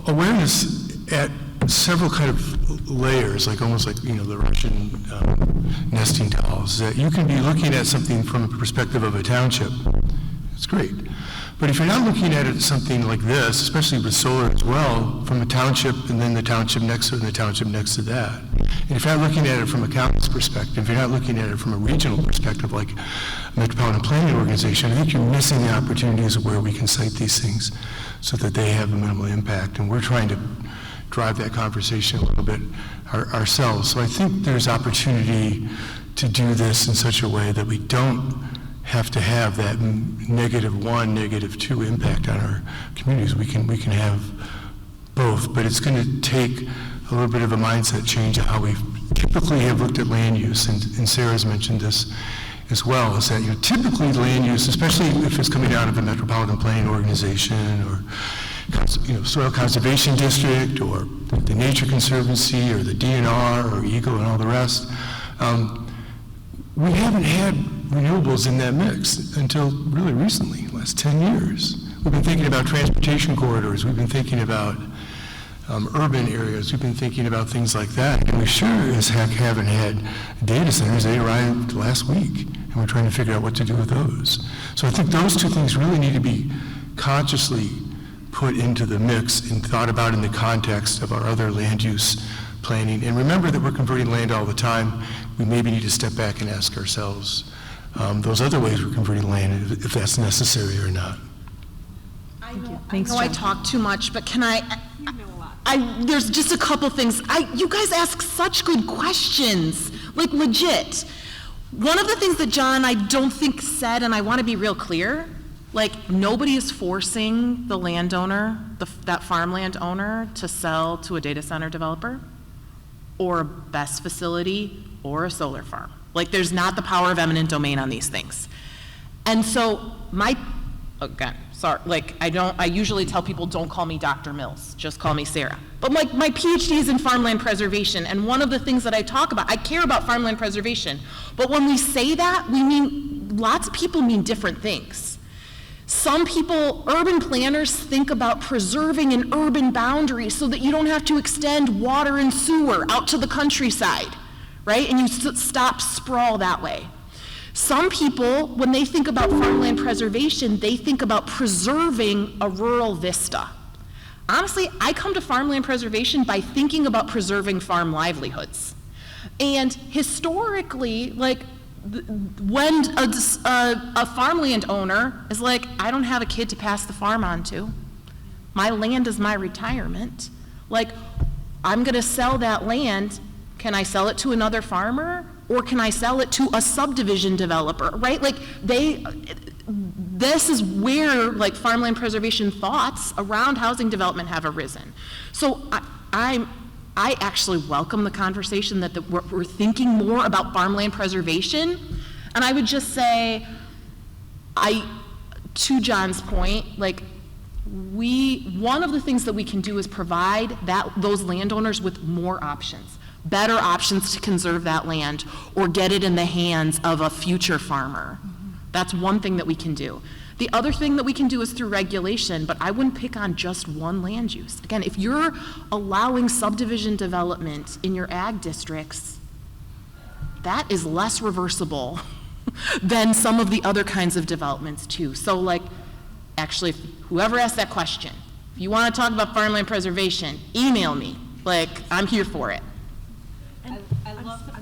Speaker 9: awareness at several kind of layers, almost like the Russian nesting dolls, that you can be looking at something from the perspective of a township. It's great. But if you're not looking at it something like this, especially with solar as well, from a township and then the township next to it and the township next to that, and if you're not looking at it from a county's perspective, if you're not looking at it from a regional perspective like a metropolitan planning organization, I think you're missing the opportunities where we can cite these things so that they have a minimal impact. And we're trying to drive that conversation a little bit ourselves. So I think there's opportunity to do this in such a way that we don't have to have that -1, -2 impact on our communities. We can have both, but it's going to take a little bit of a mindset change of how we typically have looked at land use, and Sarah's mentioned this as well, is that typically land use, especially if it's coming out of a metropolitan planning organization or Soil Conservation District, or the Nature Conservancy, or the DNR, or EGLE, and all the rest. We haven't had renewables in that mix until really recently, last 10 years. We've been thinking about transportation corridors. We've been thinking about urban areas. We've been thinking about things like that. And we sure as heck haven't had data centers. They arrived last week, and we're trying to figure out what to do with those. So I think those two things really need to be consciously put into the mix and thought about in the context of our other land use planning. And remember that we're converting land all the time. We maybe need to step back and ask ourselves those other ways we're converting land, if that's necessary or not.
Speaker 5: I know I talk too much, but can there's just a couple things. You guys ask such good questions, like legit. One of the things that John, I don't think said, and I want to be real clear, like nobody is forcing the landowner, that farmland owner, to sell to a data center developer or a BESS facility or a solar farm. Like there's not the power of eminent domain on these things. And so I usually tell people don't call me Dr. Mills, just call me Sarah. But my PhD is in farmland preservation, and one of the things that I talk about, I care about farmland preservation, but when we say that, we mean, lots of people mean different things. Some people, urban planners, think about preserving an urban boundary so that you don't have to extend water and sewer out to the countryside, right? And you stop sprawl that way. Some people, when they think about farmland preservation, they think about preserving a rural vista. Honestly, I come to farmland preservation by thinking about preserving farm livelihoods. And historically, like, when a farmland owner is like, I don't have a kid to pass the farm on to, my land is my retirement, like, I'm gonna sell that land, can I sell it to another farmer? Or can I sell it to a subdivision developer, right? Like this is where like farmland preservation thoughts around housing development have arisen. So I actually welcome the conversation that we're thinking more about farmland preservation. And I would just say, to John's point, like one of the things that we can do is provide those landowners with more options. Better options to conserve that land or get it in the hands of a future farmer. That's one thing that we can do. The other thing that we can do is through regulation, but I wouldn't pick on just one land use. Again, if you're allowing subdivision development in your ag districts, that is less reversible than some of the other kinds of developments too. So like, actually, whoever asked that question, if you want to talk about farmland preservation, email me. Like, I'm here for it.
Speaker 7: I'm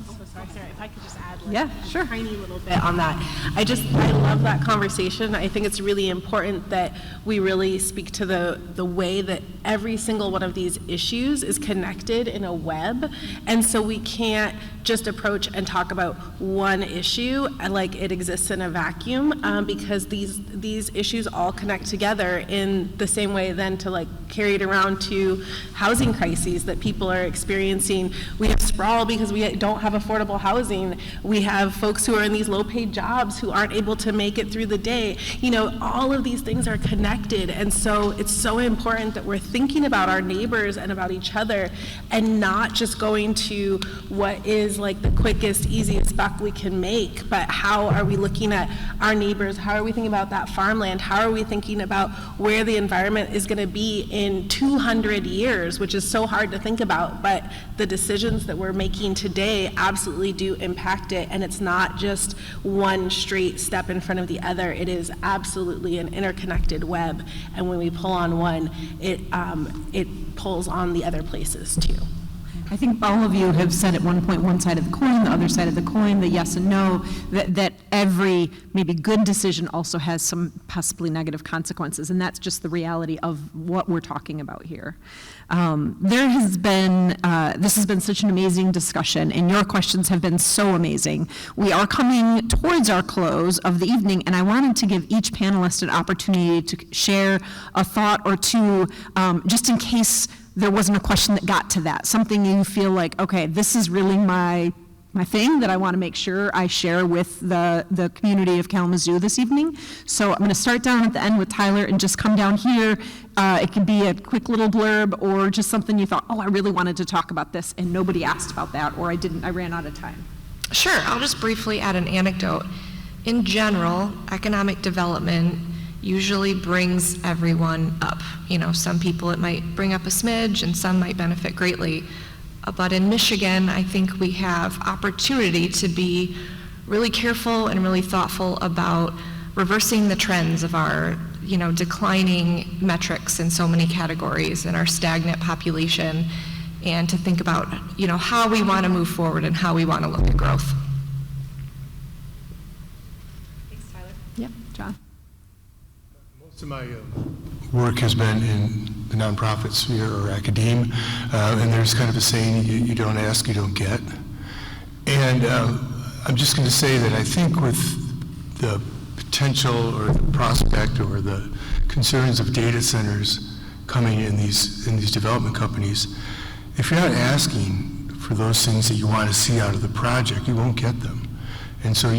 Speaker 7: so sorry, Sarah, if I could just add
Speaker 8: sure.
Speaker 7: a tiny little bit on that. I love that conversation. I think it's really important that we really speak to the way that every single one of these issues is connected in a web. And so we can't just approach and talk about one issue like it exists in a vacuum, because these issues all connect together in the same way then to like carry it around to housing crises that people are experiencing. We have sprawl because we don't have affordable housing. We have folks who are in these low-paid jobs who aren't able to make it through the day. You know, all of these things are connected, and so it's so important that we're thinking about our neighbors and about each other and not just going to what is like the quickest, easiest buck we can make, but how are we looking at our neighbors? How are we thinking about that farmland? How are we thinking about where the environment is going to be in 200 years, which is so hard to think about, but the decisions that we're making today absolutely do impact it, and it's not just one straight step in front of the other. It is absolutely an interconnected web, and when we pull on one, it pulls on the other places too.
Speaker 8: I think all of you have said at one point one side of the coin, the other side of the coin, the yes and no, that every maybe good decision also has some possibly negative consequences, and that's just the reality of what we're talking about here. This has been such an amazing discussion, and your questions have been so amazing. We are coming towards our close of the evening, and I wanted to give each panelist an opportunity to share a thought or two, just in case there wasn't a question that got to that, something you feel like, okay, this is really my my thing that I want to make sure I share with the community of Kalamazoo this evening. So I'm going to start down at the end with Tyler and just come down here. It could be a quick little blurb or just something you thought, oh, I really wanted to talk about this and nobody asked about that, or I ran out of time.
Speaker 6: Sure, I'll just briefly add an anecdote. In general, economic development usually brings everyone up. You know, some people it might bring up a smidge and some might benefit greatly. But in Michigan, I think we have opportunity to be really careful and really thoughtful about reversing the trends of our, declining metrics in so many categories and our stagnant population, and to think about, how we want to move forward and how we want to look at growth.
Speaker 7: Thanks, Tyler.
Speaker 8: Yep, John.
Speaker 9: Most of my work has been in the nonprofit sphere or academia, and there's kind of a saying, you don't ask, you don't get. And I'm just going to say that I think with the potential or the prospect or the concerns of data centers coming in these development companies, if you're not asking for those things that you want to see out of the project, you won't get them. And so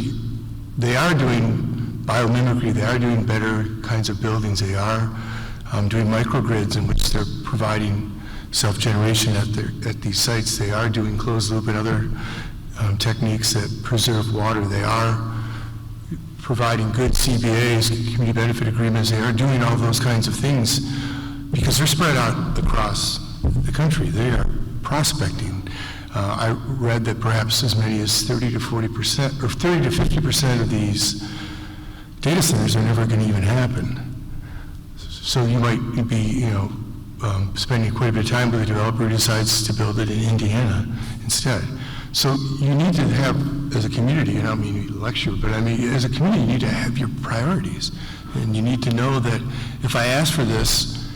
Speaker 9: they are doing biomimicry, they are doing better kinds of buildings, they are doing microgrids in which they're providing self-generation at these sites. They are doing closed loop and other techniques that preserve water. They are providing good CBAs, community benefit agreements. They are doing all those kinds of things because they're spread out across the country. They are prospecting. I read that perhaps as many as 30 to 40% or 30 to 50% of these data centers are never going to even happen. So you might be, spending quite a bit of time with a developer who decides to build it in Indiana instead. So you need to have, as a community, and I don't mean to lecture, but I mean, as a community, you need to have your priorities. And you need to know that if I ask for this,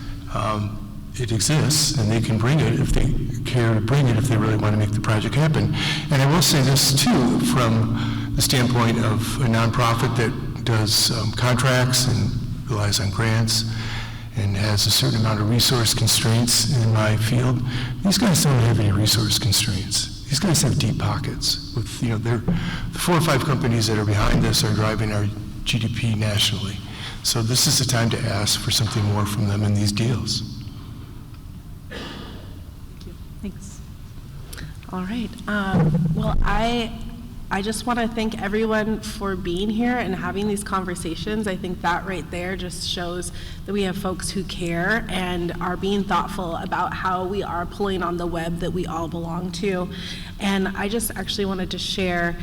Speaker 9: it exists, and they can bring it if they care to bring it, if they really want to make the project happen. And I will say this, too, from the standpoint of a nonprofit that does contracts and relies on grants and has a certain amount of resource constraints in my field. These guys don't have any resource constraints. These guys have deep pockets. With the 4 or 5 companies that are behind this are driving our GDP nationally. So this is the time to ask for something more from them in these deals.
Speaker 7: Thanks. All right. Well, I just want to thank everyone for being here and having these conversations. I think that right there just shows that we have folks who care and are being thoughtful about how we are pulling on the web that we all belong to. And I just actually wanted to share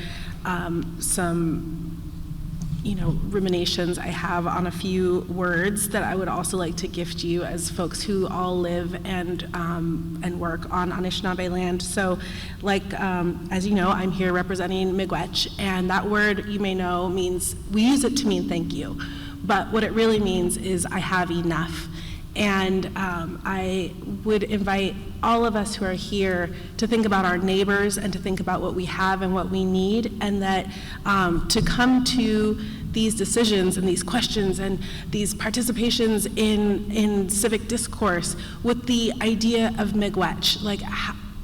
Speaker 7: some ruminations I have on a few words that I would also like to gift you as folks who all live and work on Anishinaabe land. So, as you know, I'm here representing Miigwech, and that word, you may know, means, we use it to mean thank you, but what it really means is I have enough. And I would invite all of us who are here to think about our neighbors and to think about what we have and what we need, and that to come to these decisions and these questions and these participations in civic discourse with the idea of Miigwech, like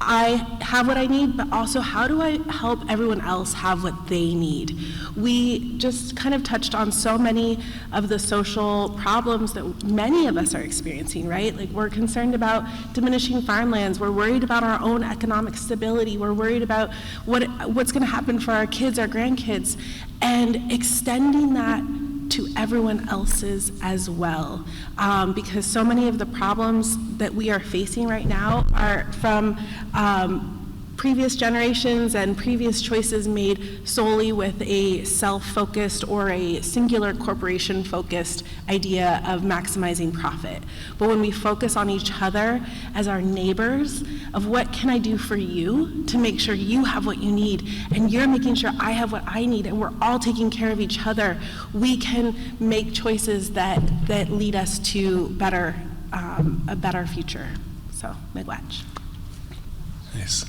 Speaker 7: I have what I need, but also how do I help everyone else have what they need? We just kind of touched on so many of the social problems that many of us are experiencing, right? Like, we're concerned about diminishing farmlands. We're worried about our own economic stability. We're worried about what's going to happen for our kids, our grandkids, and extending that to everyone else's as well, because so many of the problems that we are facing right now are from previous generations and previous choices made solely with a self-focused or a singular corporation-focused idea of maximizing profit. But when we focus on each other as our neighbors, of what can I do for you to make sure you have what you need, and you're making sure I have what I need, and we're all taking care of each other, we can make choices that lead us to a better future. So, Miigwech.
Speaker 9: Nice.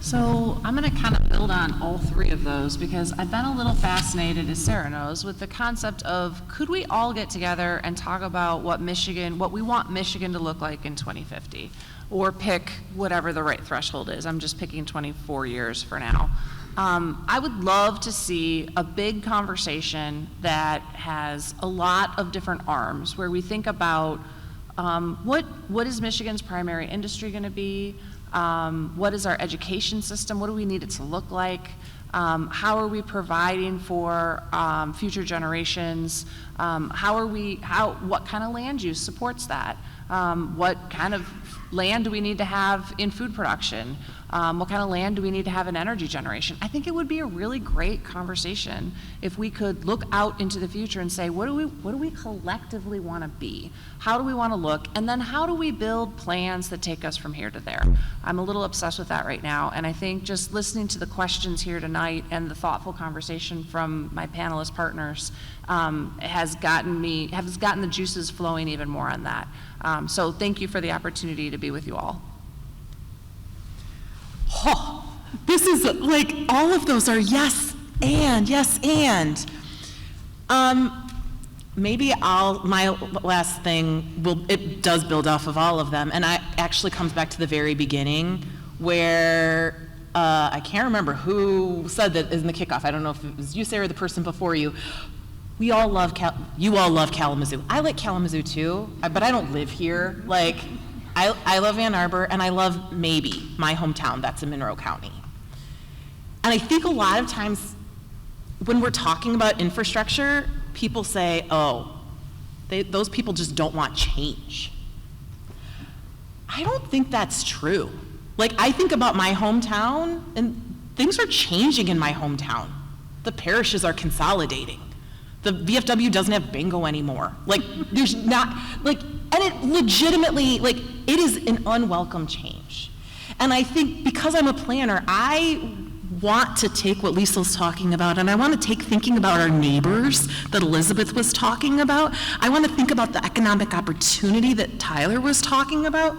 Speaker 3: So I'm going to kind of build on all 3 of those, because I've been a little fascinated, as Sarah knows, with the concept of, could we all get together and talk about what we want Michigan to look like in 2050? or pick whatever the right threshold is. I'm just picking 24 years for now. I would love to see a big conversation that has a lot of different arms, where we think about what is Michigan's primary industry going to be? What is our education system? What do we need it to look like? How are we providing for future generations? What kind of land use supports that? What kind of land do we need to have in food production? What kind of land do we need to have in energy generation? I think it would be a really great conversation if we could look out into the future and say, what do we collectively want to be? How do we want to look? And then how do we build plans that take us from here to there? I'm a little obsessed with that right now, and I think just listening to the questions here tonight and the thoughtful conversation from my panelist partners has gotten the juices flowing even more on that. So thank you for the opportunity to be with you all.
Speaker 5: Oh, this is like, all of those are yes and. Maybe my last thing, it does build off of all of them, and I actually comes back to the very beginning where I can't remember who said that in the kickoff. I don't know if it was you, Sarah, or the person before you. You all love Kalamazoo. I like Kalamazoo too, but I don't live here. Like, I love Ann Arbor, and I love maybe my hometown, that's in Monroe County. And I think a lot of times when we're talking about infrastructure, people say, oh, those people just don't want change. I don't think that's true. Like, I think about my hometown, and things are changing in my hometown. The parishes are consolidating. The VFW doesn't have bingo anymore. Like, there's not, like, and it legitimately, like, it is an unwelcome change. And I think because I'm a planner, I want to take what Lisa was talking about, and I want to take thinking about our neighbors that Elizabeth was talking about. I want to think about the economic opportunity that Tyler was talking about.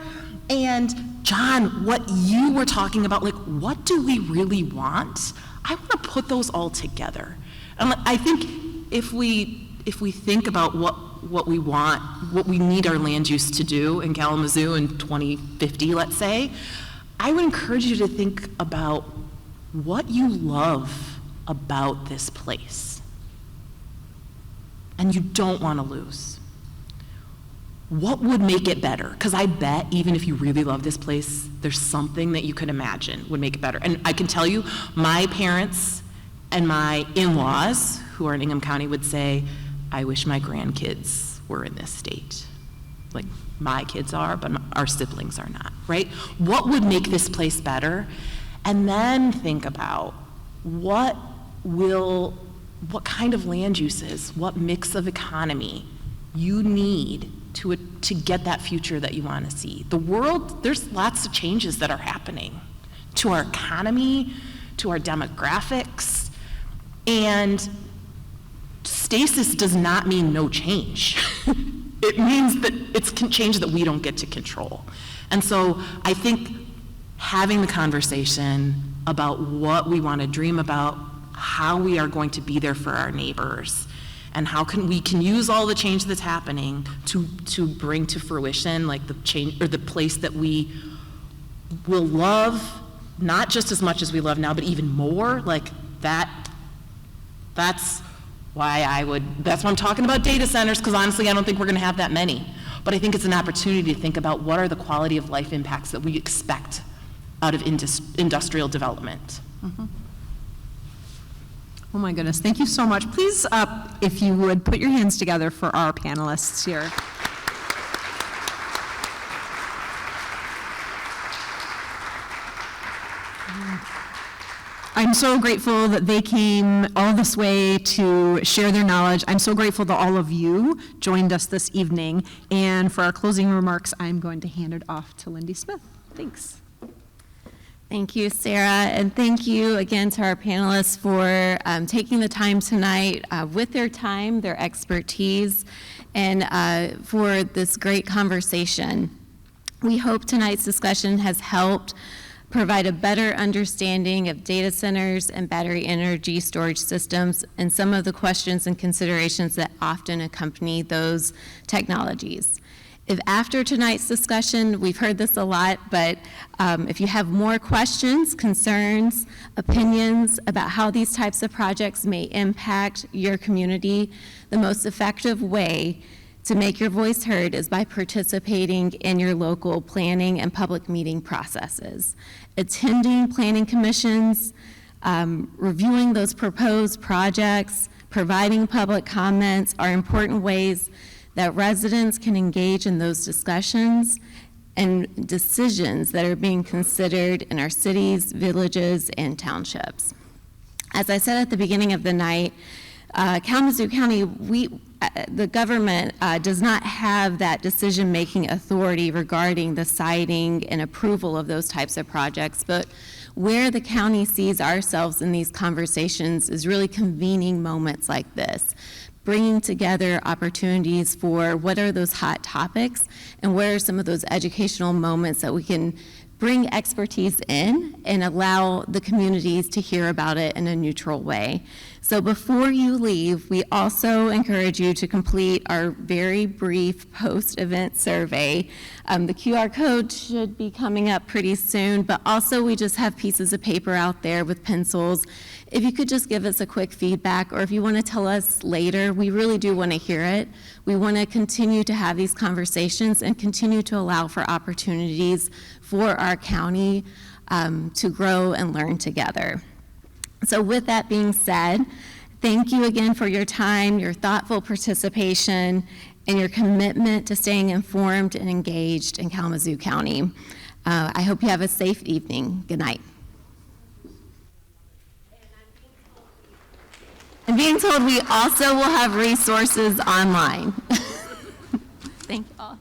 Speaker 5: And John, what you were talking about, like, what do we really want? I want to put those all together. And I think if we think about what we want, what we need our land use to do in Kalamazoo in 2050, let's say, I would encourage you to think about what you love about this place and you don't want to lose. What would make it better? Because I bet even if you really love this place, there's something that you could imagine would make it better. And I can tell you, my parents and my in-laws who are in Ingham County would say, I wish my grandkids were in this state. Like, my kids are, but our siblings are not, right? What would make this place better? And then think about what kind of land uses, what mix of economy you need to get that future that you want to see. The world, there's lots of changes that are happening to our economy, to our demographics, and stasis does not mean no change. It means that it's change that we don't get to control. And so I think having the conversation about what we want to dream about, how we are going to be there for our neighbors, and how we can use all the change that's happening to bring to fruition, like, the change or the place that we will love, not just as much as we love now, but even more, like that. That's why I'm talking about data centers, because honestly, I don't think we're going to have that many. But I think it's an opportunity to think about what are the quality of life impacts that we expect out of industrial development.
Speaker 8: Mm-hmm. Oh my goodness, thank you so much. Please, if you would, put your hands together for our panelists here. I'm so grateful that they came all this way to share their knowledge. I'm so grateful that all of you joined us this evening. And for our closing remarks, I'm going to hand it off to Lindy Smith. Thanks.
Speaker 1: Thank you, Sarah, and thank you again to our panelists for taking the time tonight with their time, their expertise, and for this great conversation. We hope tonight's discussion has helped provide a better understanding of data centers and battery energy storage systems and some of the questions and considerations that often accompany those technologies. If after tonight's discussion, we've heard this a lot, but if you have more questions, concerns, opinions about how these types of projects may impact your community, the most effective way to make your voice heard is by participating in your local planning and public meeting processes. Attending planning commissions, reviewing those proposed projects, providing public comments are important ways that residents can engage in those discussions and decisions that are being considered in our cities, villages, and townships. As I said at the beginning of the night, Kalamazoo County, the government does not have that decision-making authority regarding the siting and approval of those types of projects, but where the county sees ourselves in these conversations is really convening moments like this, bringing together opportunities for what are those hot topics and what are some of those educational moments that we can bring expertise in and allow the communities to hear about it in a neutral way. So before you leave, we also encourage you to complete our very brief post-event survey. The QR code should be coming up pretty soon, but also we just have pieces of paper out there with pencils. If you could just give us a quick feedback, or if you want to tell us later, we really do want to hear it. We want to continue to have these conversations and continue to allow for opportunities for our county to grow and learn together. So with that being said, thank you again for your time, your thoughtful participation, and your commitment to staying informed and engaged in Kalamazoo County. I hope you have a safe evening. Good night. I'm being told we also will have resources online. Thank you all.